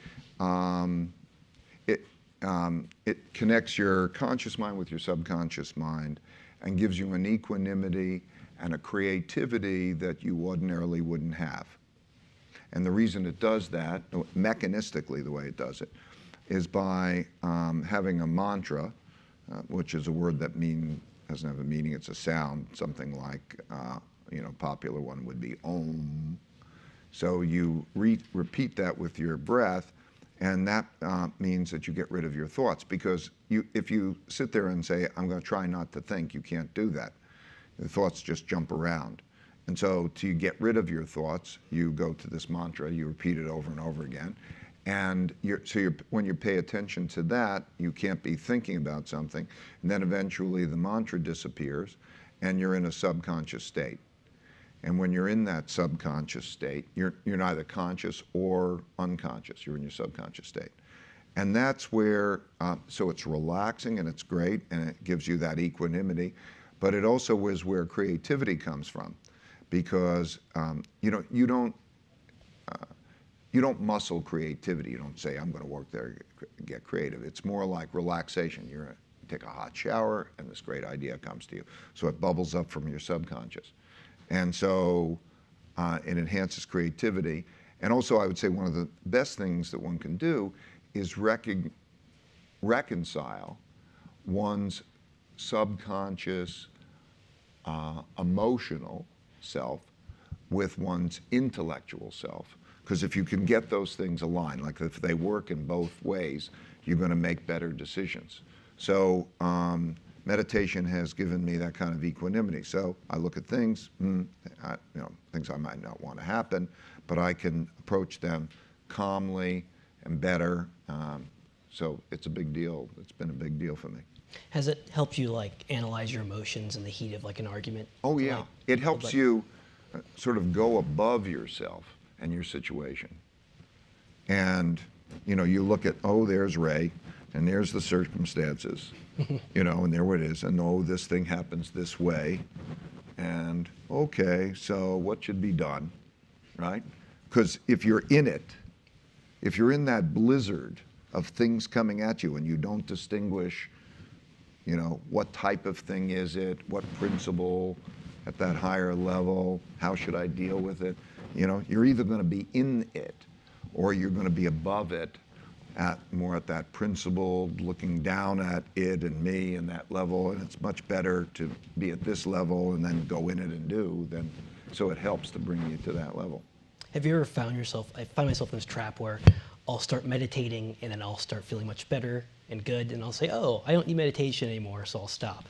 It connects your conscious mind with your subconscious mind and gives you an equanimity and a creativity that you ordinarily wouldn't have. And the reason it does that, mechanistically the way it does it, is by having a mantra, which is a word that doesn't have a meaning, it's a sound, something like, popular one would be Om. So you repeat that with your breath, and that means that you get rid of your thoughts, because if you sit there and say, I'm going to try not to think, you can't do that. The thoughts just jump around. And so to get rid of your thoughts, you go to this mantra, you repeat it over and over again. And when you pay attention to that, you can't be thinking about something. And then eventually the mantra disappears, and you're in a subconscious state. And when you're in that subconscious state, you're neither conscious or unconscious. You're in your subconscious state. And that's where, so it's relaxing and it's great, and it gives you that equanimity. But it also is where creativity comes from, because you don't muscle creativity. You don't say, I'm going to work there, get creative. It's more like relaxation. You take a hot shower, and this great idea comes to you. So it bubbles up from your subconscious. And so it enhances creativity. And also, I would say one of the best things that one can do is reconcile one's subconscious, emotional self with one's intellectual self. Because if you can get those things aligned, like if they work in both ways, you're going to make better decisions. So meditation has given me that kind of equanimity. So I look at things, things I might not want to happen, but I can approach them calmly and better. So it's a big deal. It's been a big deal for me. Has it helped you analyze your emotions in the heat of an argument? Oh yeah, it helps you sort of go above yourself and your situation. And you look at, there's Ray, and there's the circumstances, and there it is, and this thing happens this way, and okay, so what should be done, right? Because if you're in it, if you're in that blizzard of things coming at you and you don't distinguish, what type of thing is it, what principle at that higher level, how should I deal with it? You're either going to be in it or you're going to be above it, more at that principled, looking down at it and me and that level. And it's much better to be at this level and then go in it and do than so it helps to bring you to that level. Have you ever found yourself, I find myself in this trap where I'll start meditating and then I'll start feeling much better and good, and I'll say, oh, I don't need meditation anymore, so I'll stop.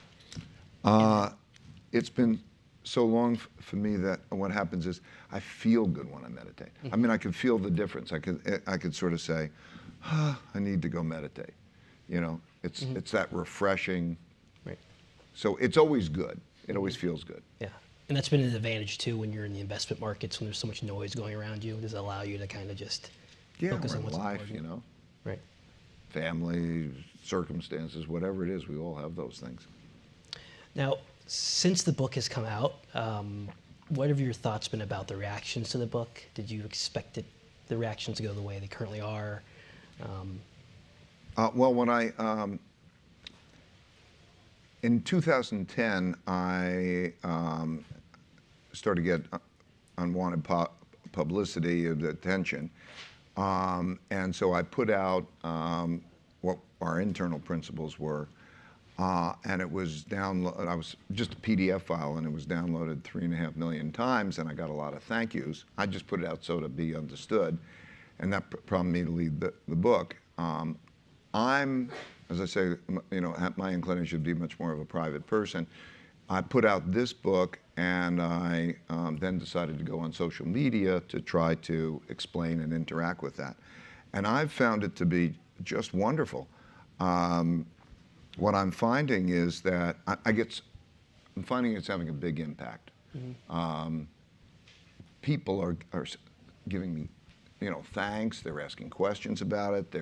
It's been so long for me that what happens is I feel good when I meditate. I mean, I can feel the difference. I could sort of say, I need to go meditate. You know, it's that refreshing. Right. So it's always good. It always feels good. Yeah. And that's been an advantage too when you're in the investment markets, when there's so much noise going around you. Does it allow you to kind of just focus we're on in what's life, important? you know. Right. Family, circumstances, whatever it is, we all have those things. Now, since the book has come out, what have your thoughts been about the reactions to the book? Did you expect the reactions to go the way they currently are? Well, when in 2010, I started to get unwanted publicity and attention. And so I put out what our internal principles were. And it was downloaded, I was just a PDF file, and it was downloaded 3.5 million times, and I got a lot of thank yous. I just put it out so to be understood, and that prompted me to lead the book. I'm, as I say, you know, my inclination should be much more of a private person. I put out this book, and I then decided to go on social media to try to explain and interact with that. And I've found it to be just wonderful. What I'm finding is that I'm finding it's having a big impact. People are giving me, you know, thanks. They're asking questions about it.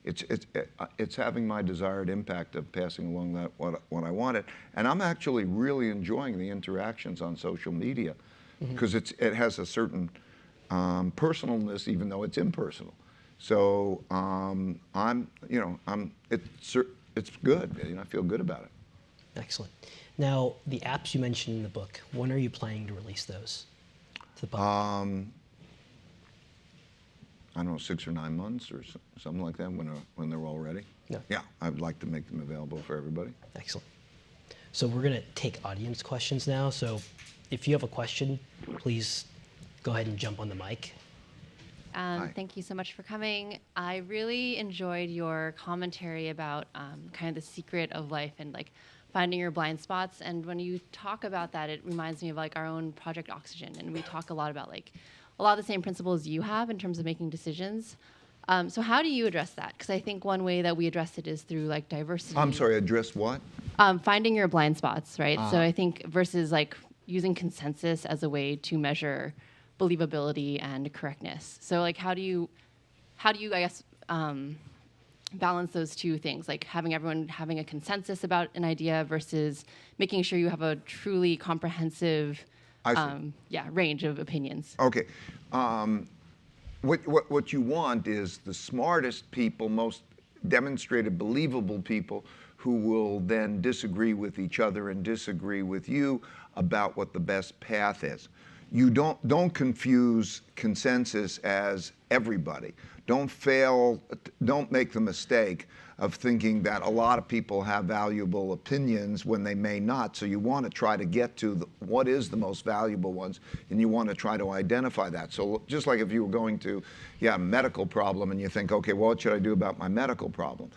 It's having my desired impact of passing along that what I wanted. And I'm actually really enjoying the interactions on social media because it has a certain personalness, even though it's impersonal. So it's good. You know, I feel good about it. Excellent. Now, the apps you mentioned in the book, when are you planning to release those to the public? I don't know, 6 or 9 months or something like that when they're all ready. Yeah. Yeah, I'd like to make them available for everybody. Excellent. So we're going to take audience questions now. So if you have a question, please go ahead and jump on the mic. Thank you so much for coming. I really enjoyed your commentary about kind of the secret of life and like finding your blind spots. And when you talk about that, it reminds me of like our own Project Oxygen. And we talk a lot about like a lot of the same principles you have in terms of making decisions. So how do you address that? Because I think one way that we address it is through like diversity. I'm sorry, address what? Finding your blind spots, right? So I think versus like using consensus as a way to measure believability and correctness. So like how do you I guess balance those two things, like having everyone having a consensus about an idea versus making sure you have a truly comprehensive range of opinions? Okay. What you want is the smartest people, most demonstrated believable people who will then disagree with each other and disagree with you about what the best path is. You don't confuse consensus as everybody. Don't make the mistake of thinking that a lot of people have valuable opinions when they may not. So you want to try to get to what is the most valuable ones, and you want to try to identify that. So just like if you were going to, a medical problem, and you think, okay, well, what should I do about my medical problem?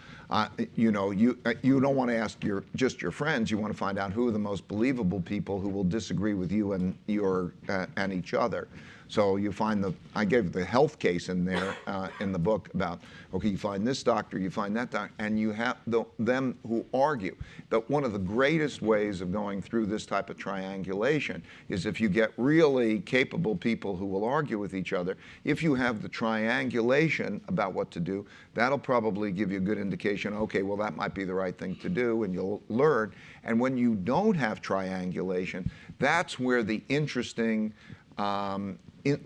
You don't want to ask just your friends. You want to find out who are the most believable people who will disagree with you and and each other. So you find I gave the health case in there in the book about, okay, you find this doctor, you find that doctor, and you have them who argue. That one of the greatest ways of going through this type of triangulation is if you get really capable people who will argue with each other. If you have the triangulation about what to do, that'll probably give you a good indication, okay, well, that might be the right thing to do, and you'll learn. And when you don't have triangulation, that's where the interesting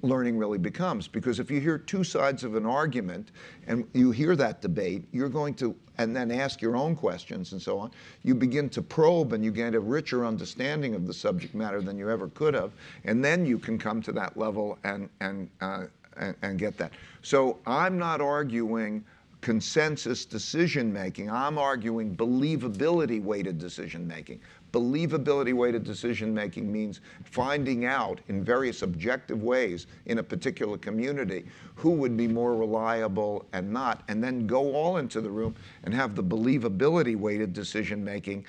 learning really becomes, because if you hear two sides of an argument and you hear that debate, you're going to, and then ask your own questions and so on, you begin to probe and you get a richer understanding of the subject matter than you ever could have, and then you can come to that level and get that. So I'm not arguing consensus decision making. I'm arguing believability weighted decision making. Believability-weighted decision-making means finding out in various objective ways in a particular community who would be more reliable and not, and then go all into the room and have the believability-weighted decision-making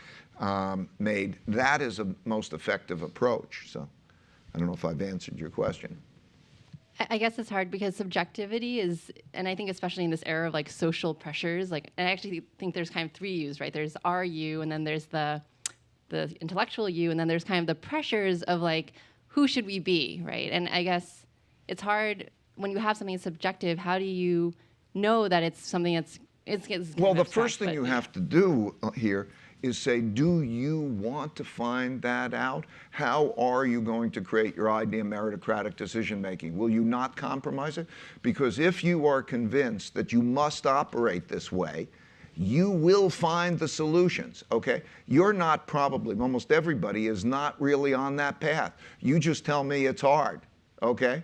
made. That is a most effective approach. So I don't know if I've answered your question. I guess it's hard because subjectivity is, and I think especially in this era of like social pressures, like, and I actually think there's kind of three U's, right? There's our you, and then there's the intellectual you, and then there's kind of the pressures of like, who should we be, right? And I guess it's hard when you have something subjective. How do you know that it's something that's well, the first thing you have to do here is say, do you want to find that out? How are you going to create your idea meritocratic decision making? Will you not compromise it? Because if you are convinced that you must operate this way, you will find the solutions, okay? You're not probably, almost everybody is not really on that path. You just tell me it's hard, okay?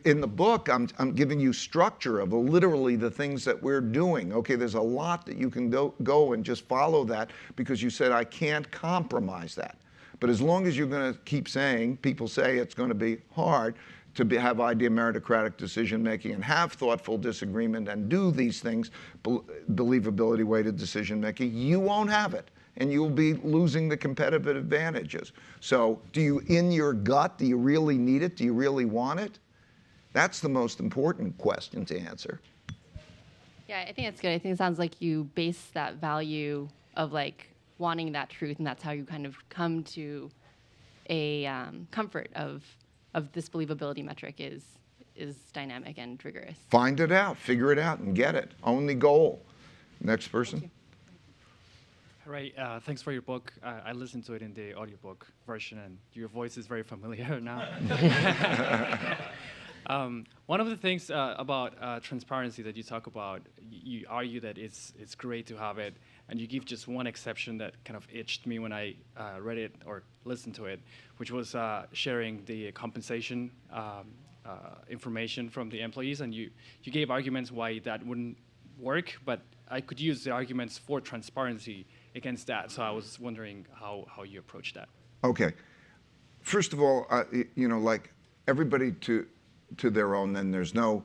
In the book, I'm giving you structure of literally the things that we're doing. Okay, there's a lot that you can go and just follow that because you said, I can't compromise that. But as long as you're going to keep saying, people say it's going to be hard to have idea meritocratic decision making and have thoughtful disagreement and do these things, believability weighted decision making, you won't have it. And you'll be losing the competitive advantages. So do you, in your gut, do you really need it? Do you really want it? That's the most important question to answer. Yeah, I think that's good. I think it sounds like you base that value of like wanting that truth, and that's how you kind of come to a comfort of this believability metric is dynamic and rigorous. Find it out, figure it out, and get it. Own the goal. Next person. Right. Thanks for your book. I listened to it in the audiobook version, and your voice is very familiar now. One of the things about transparency that you talk about, you argue that it's great to have it, and you give just one exception that kind of itched me when I read it or listened to it, which was sharing the compensation information from the employees, and you gave arguments why that wouldn't work, but I could use the arguments for transparency against that, so I was wondering how you approach that. Okay. First of all, you know, like everybody to their own, then there's no,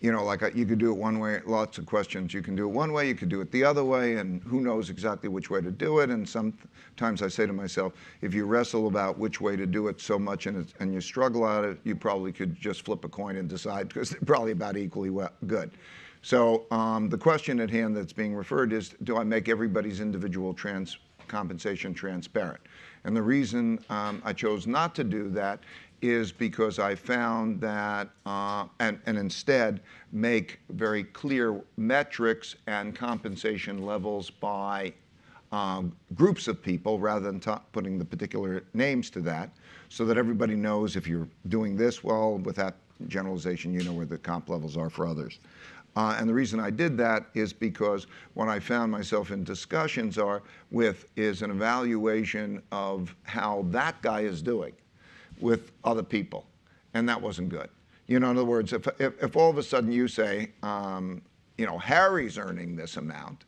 you know, like you could do it one way, lots of questions. You can do it one way, you could do it the other way, and who knows exactly which way to do it. And sometimes I say to myself, if you wrestle about which way to do it so much and you struggle at it, you probably could just flip a coin and decide, because they're probably about equally good. So the question at hand that's being referred is, do I make everybody's individual compensation transparent? And the reason I chose not to do that is because I found that, and instead make very clear metrics and compensation levels by groups of people rather than putting the particular names to that, so that everybody knows if you're doing this well, with that generalization, you know where the comp levels are for others. And the reason I did that is because what I found myself in discussions is an evaluation of how that guy is doing with other people, and that wasn't good. You know, in other words, if all of a sudden you say, you know, Harry's earning this amount,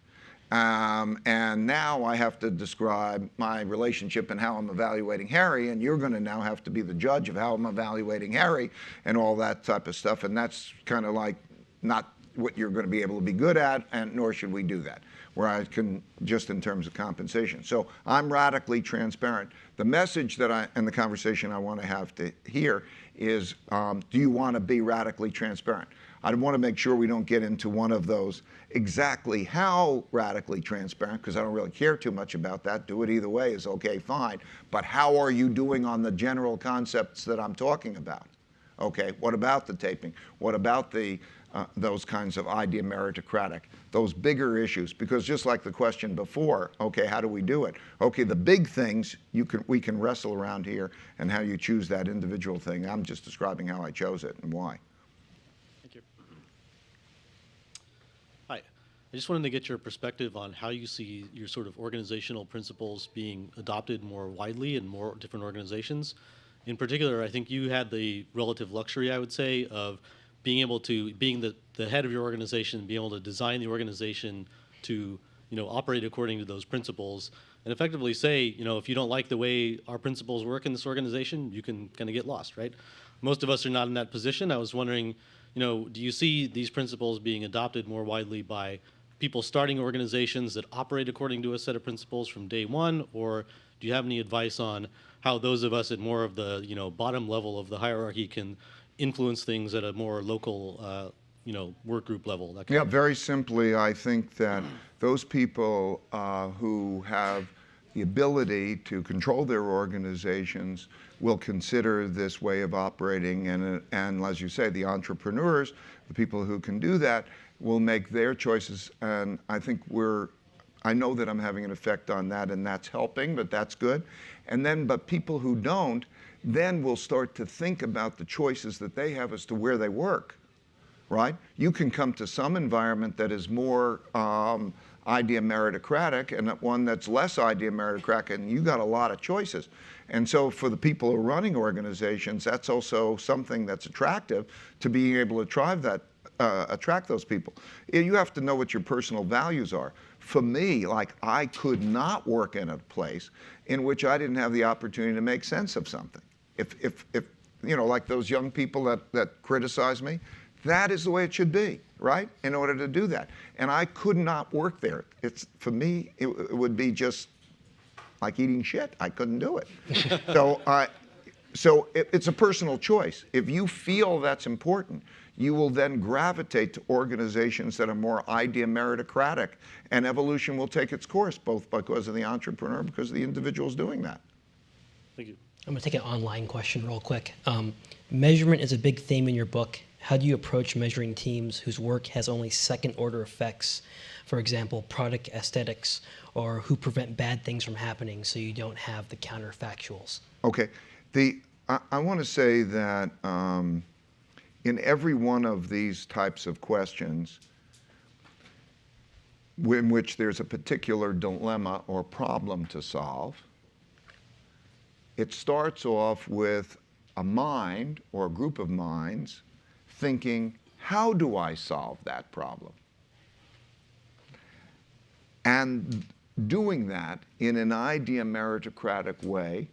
and now I have to describe my relationship and how I'm evaluating Harry, and you're going to now have to be the judge of how I'm evaluating Harry and all that type of stuff, and that's kind of like not what you're going to be able to be good at, and nor should we do that, where I can, just in terms of compensation. So I'm radically transparent. The message that and the conversation I want to have to hear is, do you want to be radically transparent? I want to make sure we don't get into one of those exactly how radically transparent, because I don't really care too much about that. Do it either way is okay, fine. But how are you doing on the general concepts that I'm talking about? Okay, what about the taping? What about those kinds of idea meritocratic, those bigger issues? Because just like the question before, okay, how do we do it? Okay, the big things we can wrestle around here, and how you choose that individual thing. I'm just describing how I chose it and why. Thank you. Hi, I just wanted to get your perspective on how you see your sort of organizational principles being adopted more widely in more different organizations. In particular, I think you had the relative luxury, I would say, of being able to, being the head of your organization, being able to design the organization to, you know, operate according to those principles. and effectively say, if you don't like the way our principles work in this organization, you can kind of get lost, right? Most of us are not in that position. I was wondering, do you see these principles being adopted more widely by people starting organizations that operate according to a set of principles from day one, or do you have any advice on how those of us at more of the bottom level of the hierarchy can influence things at a more local work group level? That kind Yeah, of very simply, I think that those people who have the ability to control their organizations will consider this way of operating, and as you say, the entrepreneurs, the people who can do that, will make their choices. And I think I know that I'm having an effect on that, and that's helping, but that's good. But people who don't, then will start to think about the choices that they have as to where they work. Right? You can come to some environment that is more idea meritocratic and one that's less idea meritocratic, and you got a lot of choices. And so for the people who are running organizations, that's also something that's attractive to being able to attract those people. You have to know what your personal values are. For me, like, I could not work in a place in which I didn't have the opportunity to make sense of something. If like those young people that criticize me, that is the way it should be, right? In order to do that. And I could not work there. For me, it would be just like eating shit. I couldn't do it. So it's a personal choice. If you feel that's important, you will then gravitate to organizations that are more idea meritocratic, and evolution will take its course, both because of the entrepreneur, because of the individuals doing that. Thank you. I'm going to take an online question real quick. Measurement is a big theme in your book. How do you approach measuring teams whose work has only second-order effects? For example, product aesthetics, or who prevent bad things from happening so you don't have the counterfactuals? Okay. I want to say that in every one of these types of questions in which there's a particular dilemma or problem to solve, it starts off with a mind or a group of minds thinking, how do I solve that problem? And doing that in an idea meritocratic way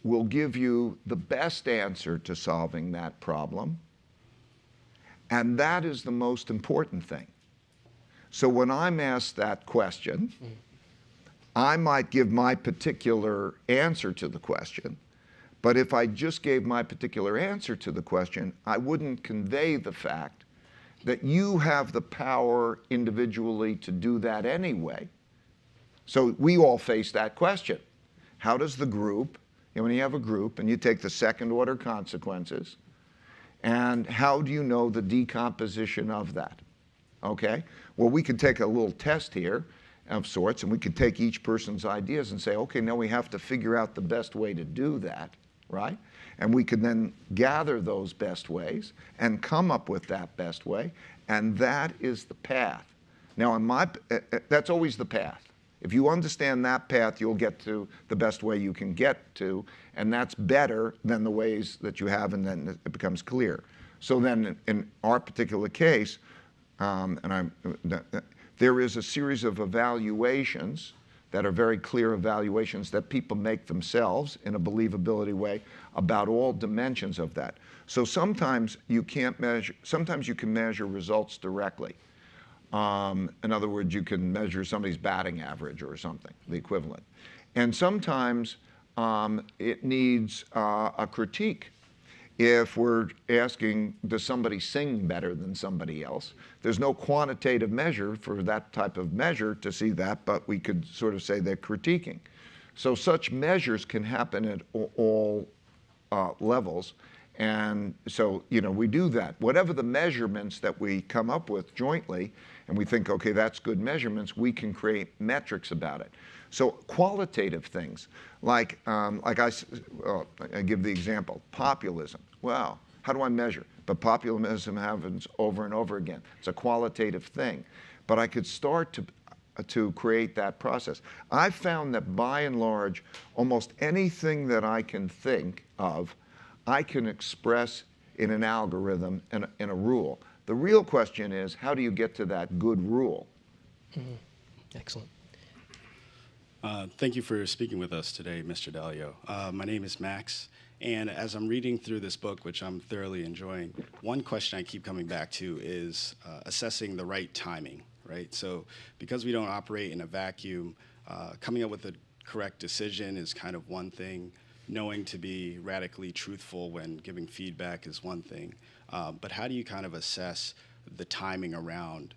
will give you the best answer to solving that problem. And that is the most important thing. So when I'm asked that question, I might give my particular answer to the question. But if I just gave my particular answer to the question, I wouldn't convey the fact that you have the power individually to do that anyway. So we all face that question. How does the group, when you have a group and you take the second order consequences, and how do you know the decomposition of that? Okay? Well, we could take a little test here of sorts, and we could take each person's ideas and say, okay, now we have to figure out the best way to do that. Right? And we could then gather those best ways and come up with that best way, and that is the path. Now, that's always the path. If you understand that path, you'll get to the best way you can get to, and that's better than the ways that you have, and then it becomes clear. So then, in our particular case, there is a series of evaluations that are very clear evaluations that people make themselves in a believability way about all dimensions of that. So sometimes you can't measure, sometimes you can measure results directly. In other words, you can measure somebody's batting average or something, the equivalent. And sometimes it needs a critique. If we're asking, does somebody sing better than somebody else? There's no quantitative measure for that type of measure to see that, but we could sort of say they're critiquing. So such measures can happen at all levels. And so, we do that. Whatever the measurements that we come up with jointly, and we think, okay, that's good measurements, we can create metrics about it. So qualitative things, like I give the example, populism. Well, how do I measure? But populism happens over and over again. It's a qualitative thing. But I could start to create that process. I've found that by and large, almost anything that I can think of, I can express in an algorithm and in a rule. The real question is, how do you get to that good rule? Mm-hmm. Excellent. Thank you for speaking with us today, Mr. Dalio. My name is Max, and as I'm reading through this book, which I'm thoroughly enjoying, one question I keep coming back to is assessing the right timing, right? So because we don't operate in a vacuum, coming up with a correct decision is kind of one thing. Knowing to be radically truthful when giving feedback is one thing. But how do you kind of assess the timing around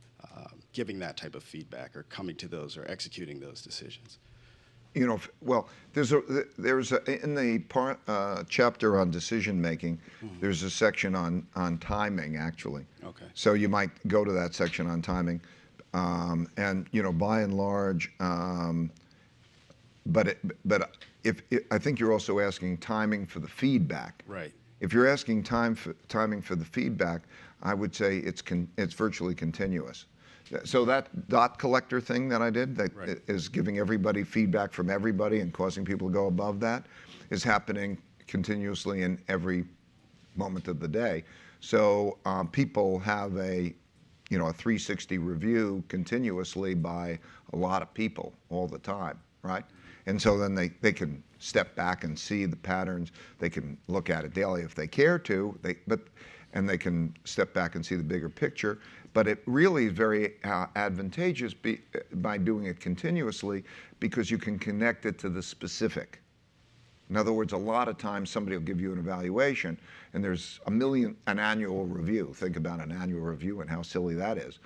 giving that type of feedback or coming to those or executing those decisions? Well, there's in the chapter on decision making, there's a section on timing actually. Okay. So you might go to that section on timing, and by and large, but I think you're also asking timing for the feedback. Right. If you're asking timing for the feedback, I would say it's virtually continuous. So that dot collector thing that I did, that Right. is giving everybody feedback from everybody and causing people to go above that, is happening continuously in every moment of the day. So people have a 360 review continuously by a lot of people all the time, right? And so then they can step back and see the patterns. They can look at it daily if they care to, and they can step back and see the bigger picture. But it really is very advantageous by doing it continuously because you can connect it to the specific. In other words, a lot of times somebody will give you an evaluation and there's an annual review. Think about an annual review and how silly that is.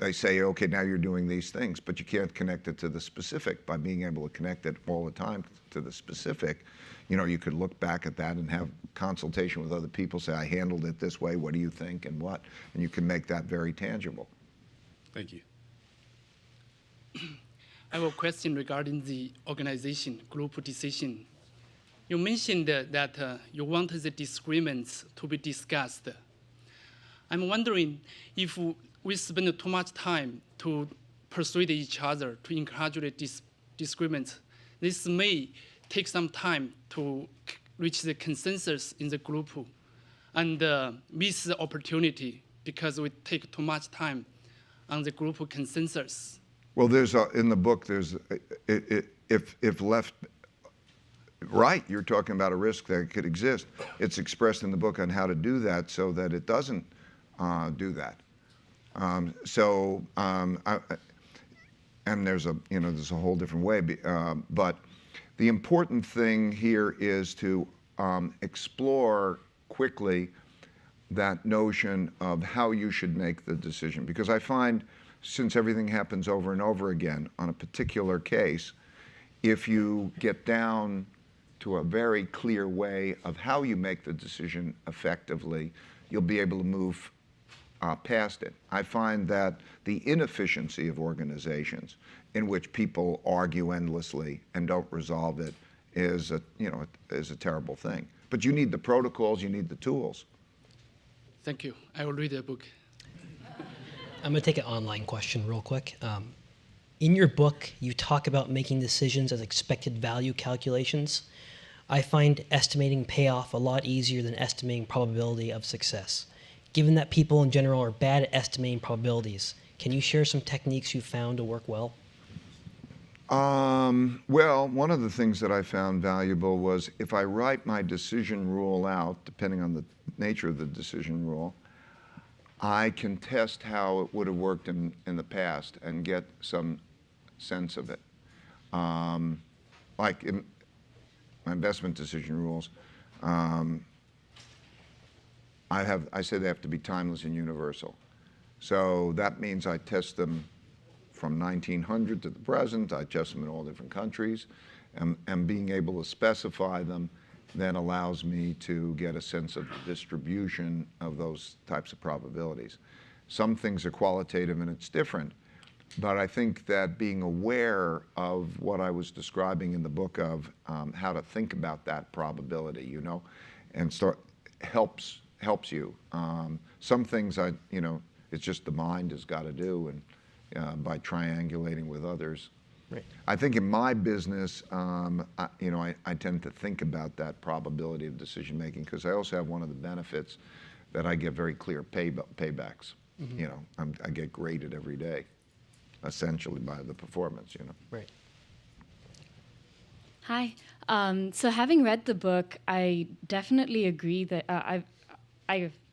They say, okay, now you're doing these things, but you can't connect it to the specific. By being able to connect it all the time to the specific, you could look back at that and have consultation with other people, say, I handled it this way, what do you think and what? And you can make that very tangible. Thank you. I have a question regarding the organization, group decision. You mentioned that you want the disagreements to be discussed. I'm wondering if we spend too much time to persuade each other to encourage the disagreements, this may take some time to reach the consensus in the group and miss the opportunity because we take too much time on the group consensus. Well, in the book, if left right, you're talking about a risk that could exist. It's expressed in the book on how to do that so that it doesn't do that. And there's a whole different way. But the important thing here is to explore quickly that notion of how you should make the decision, because I find, since everything happens over and over again on a particular case, if you get down to a very clear way of how you make the decision effectively, you'll be able to move past it. I find that the inefficiency of organizations in which people argue endlessly and don't resolve it is a terrible thing. But you need the protocols, you need the tools. Thank you. I will read the book. I'm going to take an online question real quick. In your book, you talk about making decisions as expected value calculations. I find estimating payoff a lot easier than estimating probability of success. Given that people in general are bad at estimating probabilities, can you share some techniques you found to work well? Well, one of the things that I found valuable was if I write my decision rule out, depending on the nature of the decision rule, I can test how it would have worked in the past and get some sense of it. Like in my investment decision rules, I say they have to be timeless and universal. So that means I test them from 1900 to the present. I test them in all different countries, and being able to specify them then allows me to get a sense of the distribution of those types of probabilities. Some things are qualitative and it's different, but I think that being aware of what I was describing in the book of how to think about that probability, and helps you. Some things it's just the mind has got to do, and by triangulating with others. Right. I think in my business, I tend to think about that probability of decision making because I also have one of the benefits that I get very clear paybacks. Mm-hmm. I get graded every day. essentially by the performance, you know. Right. Hi. So having read the book, I definitely agree that I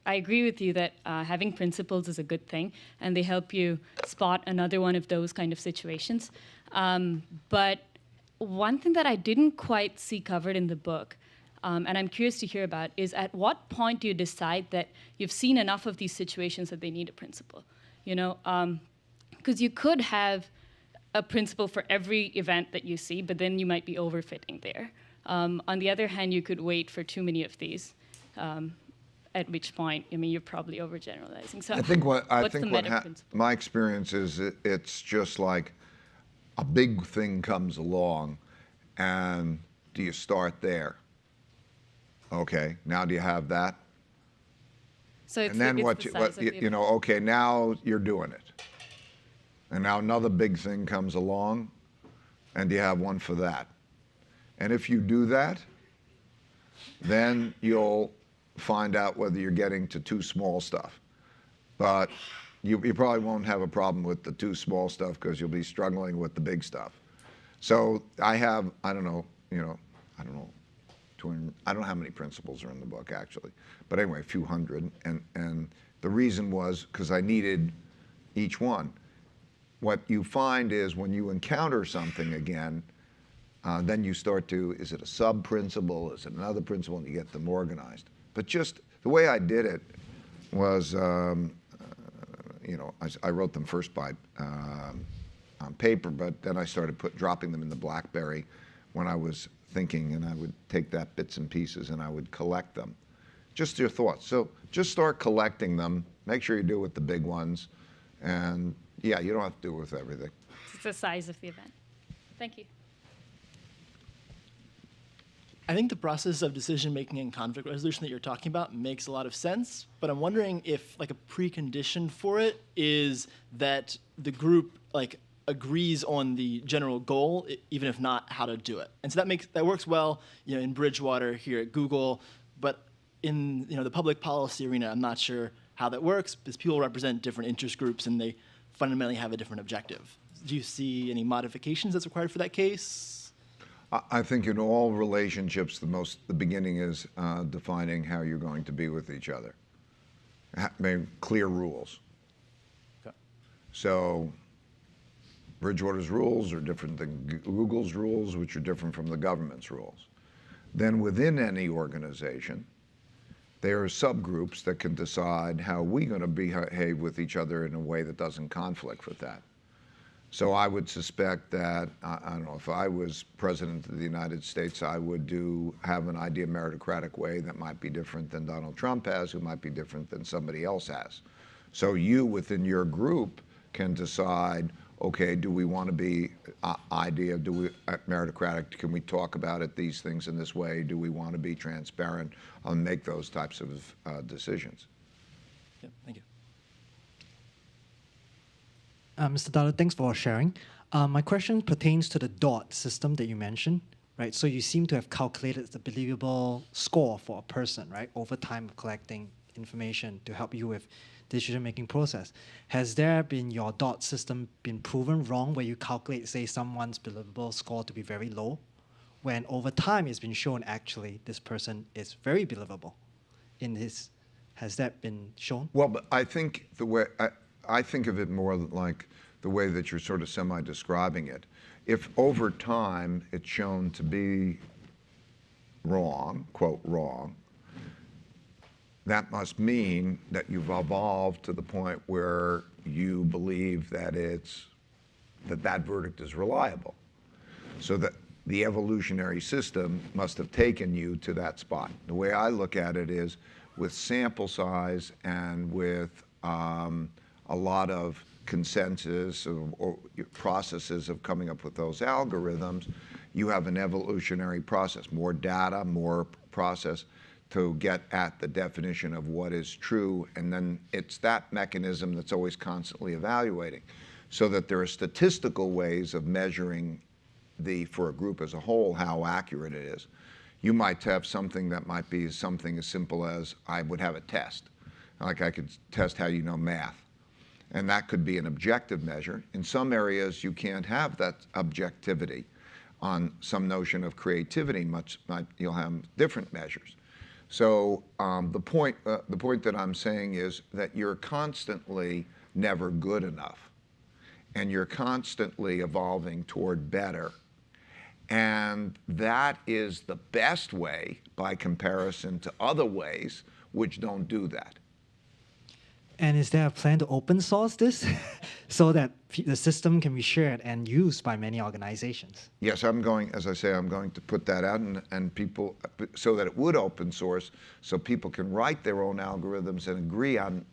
agree with you that having principles is a good thing, and they help you spot another one of those kind of situations. But one thing that I didn't quite see covered in the book, and I'm curious to hear about, is at what point do you decide that you've seen enough of these situations that they need a principle? You know, because you could have a principle for every event that you see, but then you might be overfitting there. On the other hand, you could wait for too many of these, at which point, I mean, you're probably overgeneralizing. So I think principle? my experience is it's just like a big thing comes along, and do you start there? Okay, now do you have that? So it's And then the you know, okay, now you're doing it. And now another big thing comes along, and do you have one for that? And if you do that, then you'll find out whether you're getting to too small stuff. But you probably won't have a problem with the too small stuff because you'll be struggling with the big stuff. So I don't know how many principles are in the book actually, but anyway, a few hundred. And the reason was because I needed each one. What you find is when you encounter something again, then you start to, is it a sub-principle, is it another principle, and you get them organized. But just the way I did it was, you know, I wrote them first by on paper, but then I started dropping them in the BlackBerry when I was thinking, and I would take that bits and pieces and I would collect them. Just your thoughts. So just start collecting them. Make sure you do it with the big ones, and yeah, you don't have to do it with everything. It's the size of the event. Thank you. I think the process of decision-making and conflict resolution that you're talking about makes a lot of sense, but I'm wondering if like a precondition for it is that the group like agrees on the general goal, even if not how to do it. And so that works well, you know, in Bridgewater here at Google, but in, you know, the public policy arena, I'm not sure how that works because people represent different interest groups and they fundamentally have a different objective. Do you see any modifications that's required for that case? I think in all relationships, the beginning is defining how you're going to be with each other. Clear rules. Okay. So Bridgewater's rules are different than Google's rules, which are different from the government's rules. Then within any organization, there are subgroups that can decide how we're going to behave with each other in a way that doesn't conflict with that. So I would suspect that, I don't know, if I was president of the United States, I would have an idea meritocratic way that might be different than Donald Trump has, who might be different than somebody else has. So you, within your group, can decide, okay, do we want to be meritocratic? Can we talk about it, these things in this way? Do we want to be transparent? I'll make those types of decisions. Yeah, thank you. Mr. Dalio, thanks for sharing. My question pertains to the DOT system that you mentioned, right? So you seem to have calculated the believable score for a person, right, over time of collecting information to help you with decision-making process. Has there been your DOT system been proven wrong where you calculate, say, someone's believable score to be very low, when over time it's been shown actually this person is very believable in his, has that been shown? Well, but I think the way, I think of it more like the way that you're sort of semi-describing it. If over time it's shown to be wrong, quote, wrong, that must mean that you've evolved to the point where you believe that that verdict is reliable. So that the evolutionary system must have taken you to that spot. The way I look at it is with sample size and with a lot of consensus or processes of coming up with those algorithms, you have an evolutionary process, more data, more process to get at the definition of what is true, and then it's that mechanism that's always constantly evaluating, so that there are statistical ways of measuring for a group as a whole, how accurate it is. You might have something that might be something as simple as I would have a test. Like I could test how you know math. And that could be an objective measure. In some areas, you can't have that objectivity on some notion of creativity. You'll have different measures. So the point that I'm saying is that you're constantly never good enough, and you're constantly evolving toward better. And that is the best way by comparison to other ways which don't do that. And is there a plan to open source this so that the system can be shared and used by many organizations? Yes, I'm going to put that out and people, so that it would open source, so people can write their own algorithms and agree on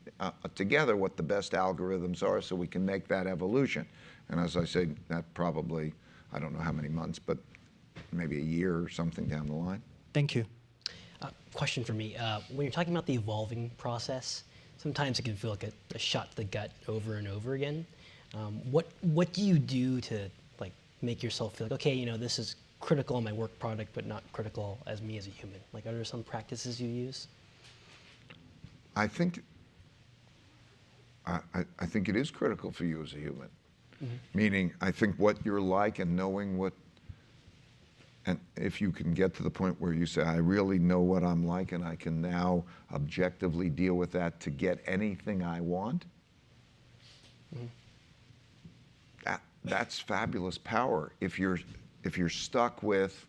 together what the best algorithms are, so we can make that evolution. And as I say, that probably, I don't know how many months, but maybe a year or something down the line. Thank you. Question for me. When you're talking about the evolving process, sometimes it can feel like a shot to the gut over and over again. What do you do to like make yourself feel like, okay, you know, this is critical in my work product, but not critical as me as a human? Like, are there some practices you use? I think it is critical for you as a human. Mm-hmm. Meaning, I think what you're like and knowing what, and if you can get to the point where you say, I really know what I'm like and I can now objectively deal with that to get anything I want, mm-hmm. That's fabulous power. If you're stuck with,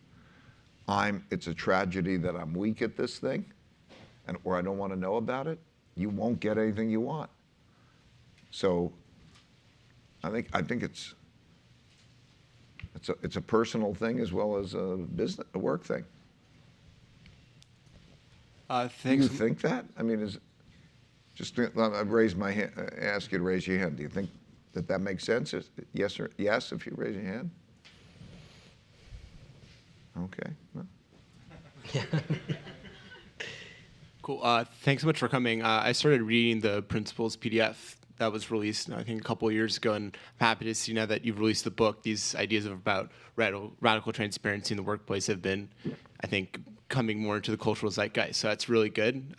it's a tragedy that I'm weak at this thing, or I don't want to know about it, you won't get anything you want. So I think it's a personal thing as well as a work thing. Thanks. Do you think that? I mean, I raise my hand, ask you to raise your hand. Do you think that makes sense? Yes or yes if you raise your hand? Okay. Well. Cool. Thanks so much for coming. I started reading the Principles PDF that was released, I think, a couple of years ago, and I'm happy to see now that you've released the book, these ideas about radical transparency in the workplace have been, I think, coming more into the cultural zeitgeist. So that's really good.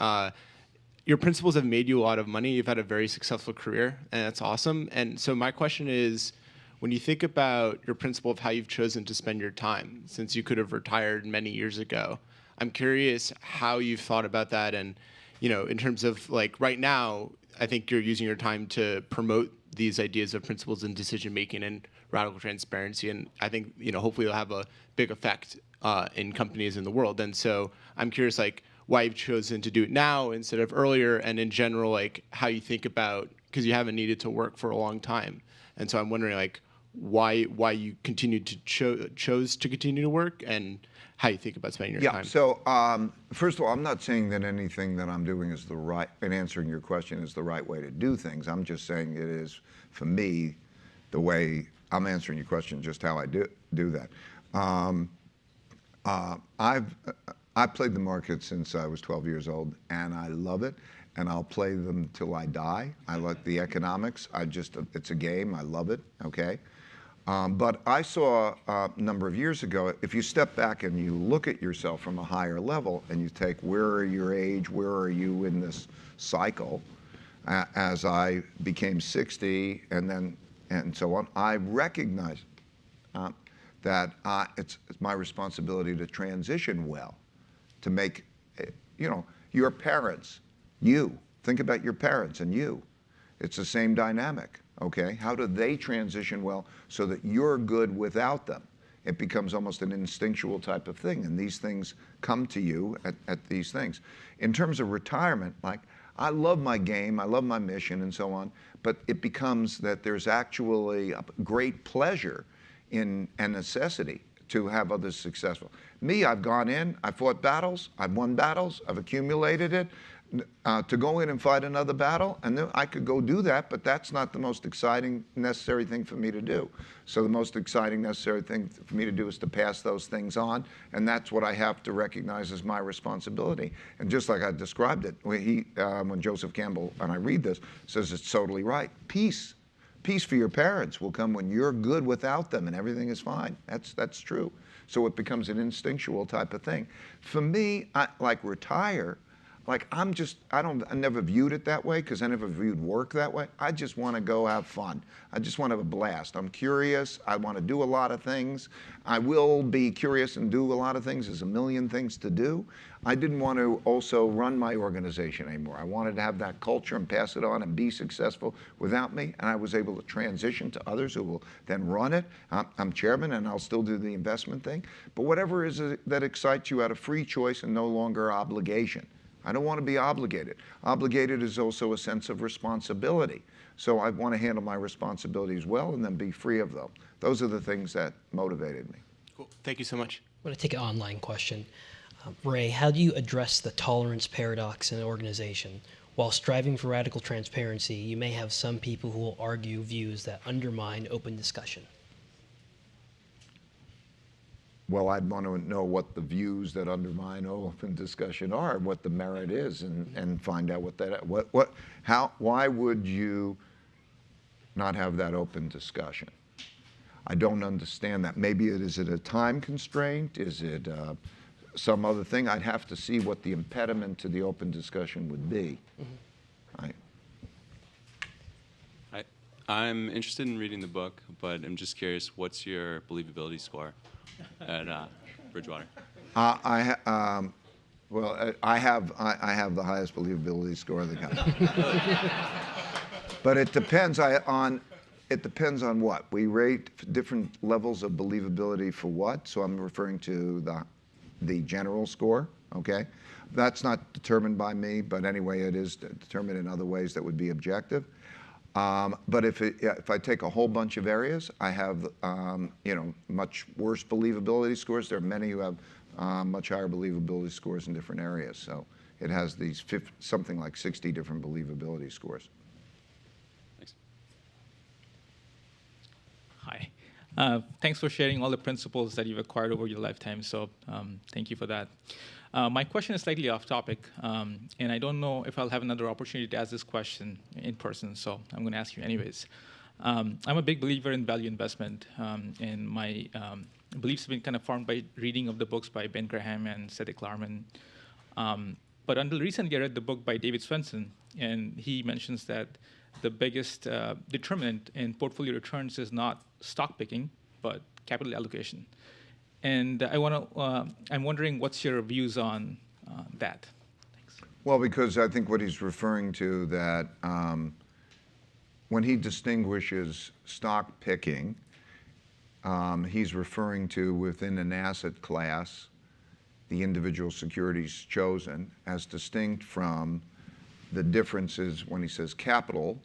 Your principles have made you a lot of money. You've had a very successful career, and that's awesome. And so my question is, when you think about your principle of how you've chosen to spend your time, since you could have retired many years ago, I'm curious how you've thought about that. And, you know, in terms of like right now, I think you're using your time to promote these ideas of principles in decision making and radical transparency. And I think, you know, hopefully it'll have a big effect in companies in the world. And so I'm curious, like, why you've chosen to do it now instead of earlier, and in general, like how you think about, because you haven't needed to work for a long time. And so I'm wondering, like, why you continued to chose to continue to work, and how you think about spending your time. So first of all, I'm not saying that anything that I'm doing is in answering your question, is the right way to do things. I'm just saying it is, for me, the way I'm answering your question, just how I do that. I've played the market since I was 12 years old, and I love it, and I'll play them till I die. I like the economics. It's a game. I love it, okay? But I saw a number of years ago, if you step back and you look at yourself from a higher level and you take where are your age, where are you in this cycle, as I became 60 and so on, I recognized that it's my responsibility to transition well, to make, your parents, think about your parents and you. It's the same dynamic, okay? How do they transition well so that you're good without them? It becomes almost an instinctual type of thing, and these things come to you at these things. In terms of retirement, like, I love my game, I love my mission and so on, but it becomes that there's actually a great pleasure in and necessity to have others successful. Me, I've gone in, I fought battles, I've won battles, I've accumulated it. To go in and fight another battle, and then I could go do that, but that's not the most exciting, necessary thing for me to do. So the most exciting, necessary thing for me to do is to pass those things on, and that's what I have to recognize as my responsibility. And just like I described it, when Joseph Campbell, and I read this, says it's totally right. Peace for your parents will come when you're good without them and everything is fine. That's true. So it becomes an instinctual type of thing. For me, like retire, like I never viewed it that way because I never viewed work that way. I just want to go have fun. I just want to have a blast. I'm curious. I want to do a lot of things. I will be curious and do a lot of things. There's a million things to do. I didn't want to also run my organization anymore. I wanted to have that culture and pass it on and be successful without me. And I was able to transition to others who will then run it. I'm chairman and I'll still do the investment thing. But whatever is that excites you out of free choice and no longer obligation. I don't want to be obligated. Obligated is also a sense of responsibility. So I want to handle my responsibilities well and then be free of them. Those are the things that motivated me. Cool. Thank you so much. I'm going to take an online question. Ray, how do you address the tolerance paradox in an organization? While striving for radical transparency, you may have some people who will argue views that undermine open discussion. Well, I'd want to know what the views that undermine open discussion are, what the merit is, and find out why would you not have that open discussion? I don't understand that. Maybe is it a time constraint? Is it some other thing? I'd have to see what the impediment to the open discussion would be. Right. I'm interested in reading the book, but I'm just curious, what's your believability score at Bridgewater? I have the highest believability score of the company. But it depends on what. We rate different levels of believability for what. So I'm referring to the general score, okay? That's not determined by me, but anyway, it is determined in other ways that would be objective. But if I take a whole bunch of areas, I have much worse believability scores. There are many who have much higher believability scores in different areas. So it has these something like 60 different believability scores. Thanks. Hi. Thanks for sharing all the principles that you've acquired over your lifetime. So thank you for that. My question is slightly off topic, and I don't know if I'll have another opportunity to ask this question in person, so I'm going to ask you anyways. I'm a big believer in value investment, and my beliefs have been kind of formed by reading of the books by Ben Graham and Sadiq Klarman. But until recently, I read the book by David Swenson, and he mentions that the biggest determinant in portfolio returns is not stock picking, but capital allocation. And I'm wondering what's your views on that? Thanks. Well, because I think what he's referring to that when he distinguishes stock picking, he's referring to within an asset class the individual securities chosen as distinct from the differences when he says capital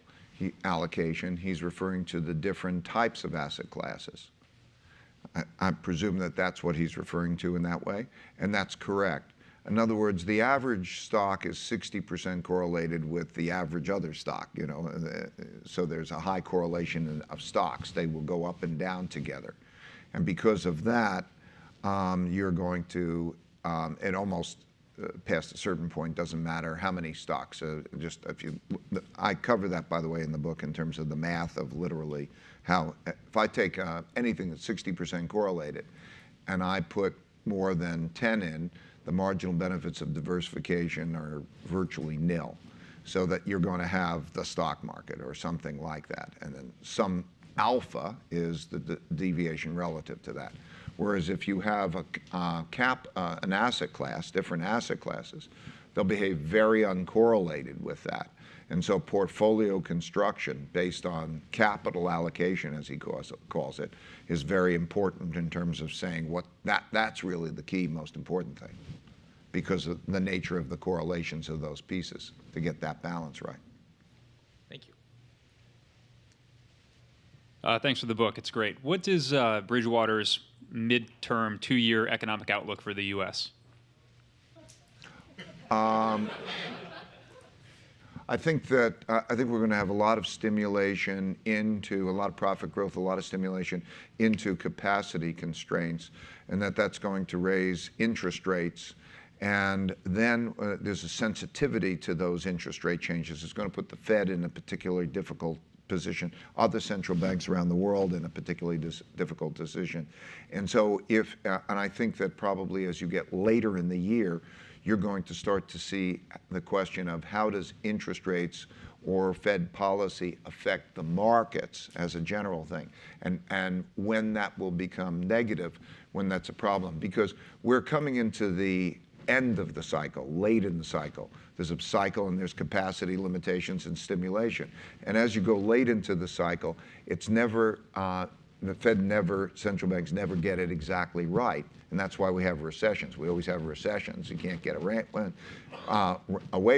allocation, he's referring to the different types of asset classes. I presume that that's what he's referring to in that way, and that's correct. In other words, the average stock is 60% correlated with the average other stock, so there's a high correlation of stocks. They will go up and down together. And because of that, you're going to, it almost past a certain point, doesn't matter how many stocks. I cover that, by the way, in the book in terms of the math of literally how, if I take anything that's 60% correlated and I put more than 10 in, the marginal benefits of diversification are virtually nil. So that you're going to have the stock market or something like that. And then some alpha is the deviation relative to that. Whereas if you have an asset class, different asset classes, they'll behave very uncorrelated with that. And so portfolio construction based on capital allocation, as he calls it, is very important in terms of saying that's really the key, most important thing, because of the nature of the correlations of those pieces to get that balance right. Thank you. Thanks for the book. It's great. What is Bridgewater's midterm 2-year economic outlook for the U.S.? I think we're going to have a lot of stimulation into a lot of profit growth, a lot of stimulation into capacity constraints, and that's going to raise interest rates. And then there's a sensitivity to those interest rate changes. It's going to put the Fed in a particularly difficult position, other central banks around the world in a particularly difficult decision. And so and I think that probably as you get later in the year, you're going to start to see the question of how does interest rates or Fed policy affect the markets as a general thing, and when that will become negative, when that's a problem, because we're coming into the end of the cycle, late in the cycle. There's a cycle and there's capacity limitations and stimulation. And as you go late into the cycle, it's never, the Fed never, central banks never get it exactly right. And that's why we have recessions. We always have recessions. You can't get away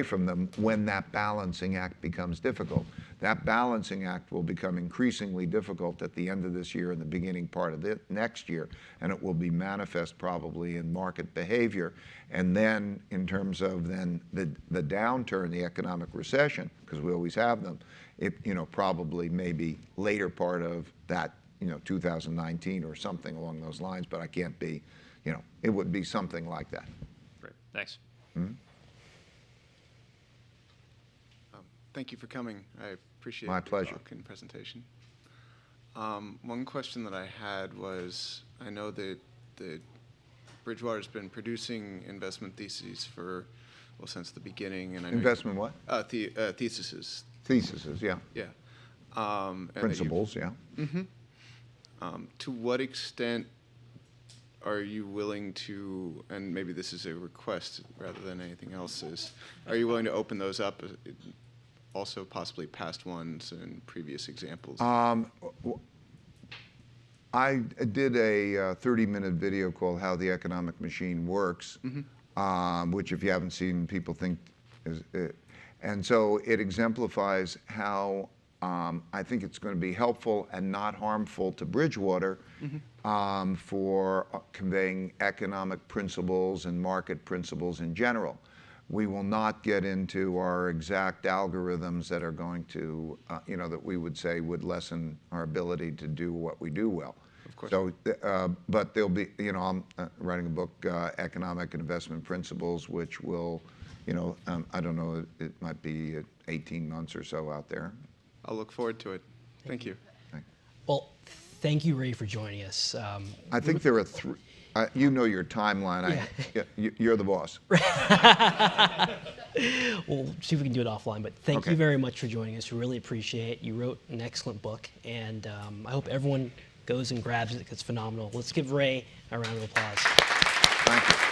from them when that balancing act becomes difficult. That balancing act will become increasingly difficult at the end of this year and the beginning part of the next year, and it will be manifest probably in market behavior. And then in terms of then the downturn, the economic recession, because we always have them, it, you know, probably maybe later part of that, you know, 2019 or something along those lines, but I can't be, you know, it would be something like that. Great, thanks. Mm-hmm. Thank you for coming. I appreciate My your pleasure. talk and presentation. One question that I had was, I know that Bridgewater's been producing investment theses for, well, since the beginning. And I know Investment what? Theses. Theses, yeah. Yeah. And that Principles, yeah. to what extent are you willing to, and maybe this is a request rather than anything else, are you willing to open those up, also possibly past ones and previous examples? I did a 30-minute video called How the Economic Machine Works, which if you haven't seen, people think is, and so it exemplifies how I think it's going to be helpful and not harmful to Bridgewater for conveying economic principles and market principles in general. We will not get into our exact algorithms that are going to, you know, that we would say would lessen our ability to do what we do well. Of course. So, but there'll be, you know, I'm writing a book, Economic and Investment Principles, which will, you know, I don't know, it might be 18 months or so out there. I'll look forward to it. Thank you. Well, thank you, Ray, for joining us. I think there are three. You know your timeline. Yeah. You're the boss. We'll see if we can do it offline, but thank Okay. you very much for joining us. We really appreciate it. You wrote an excellent book, and I hope everyone goes and grabs it. It's phenomenal. Let's give Ray a round of applause. Thank you.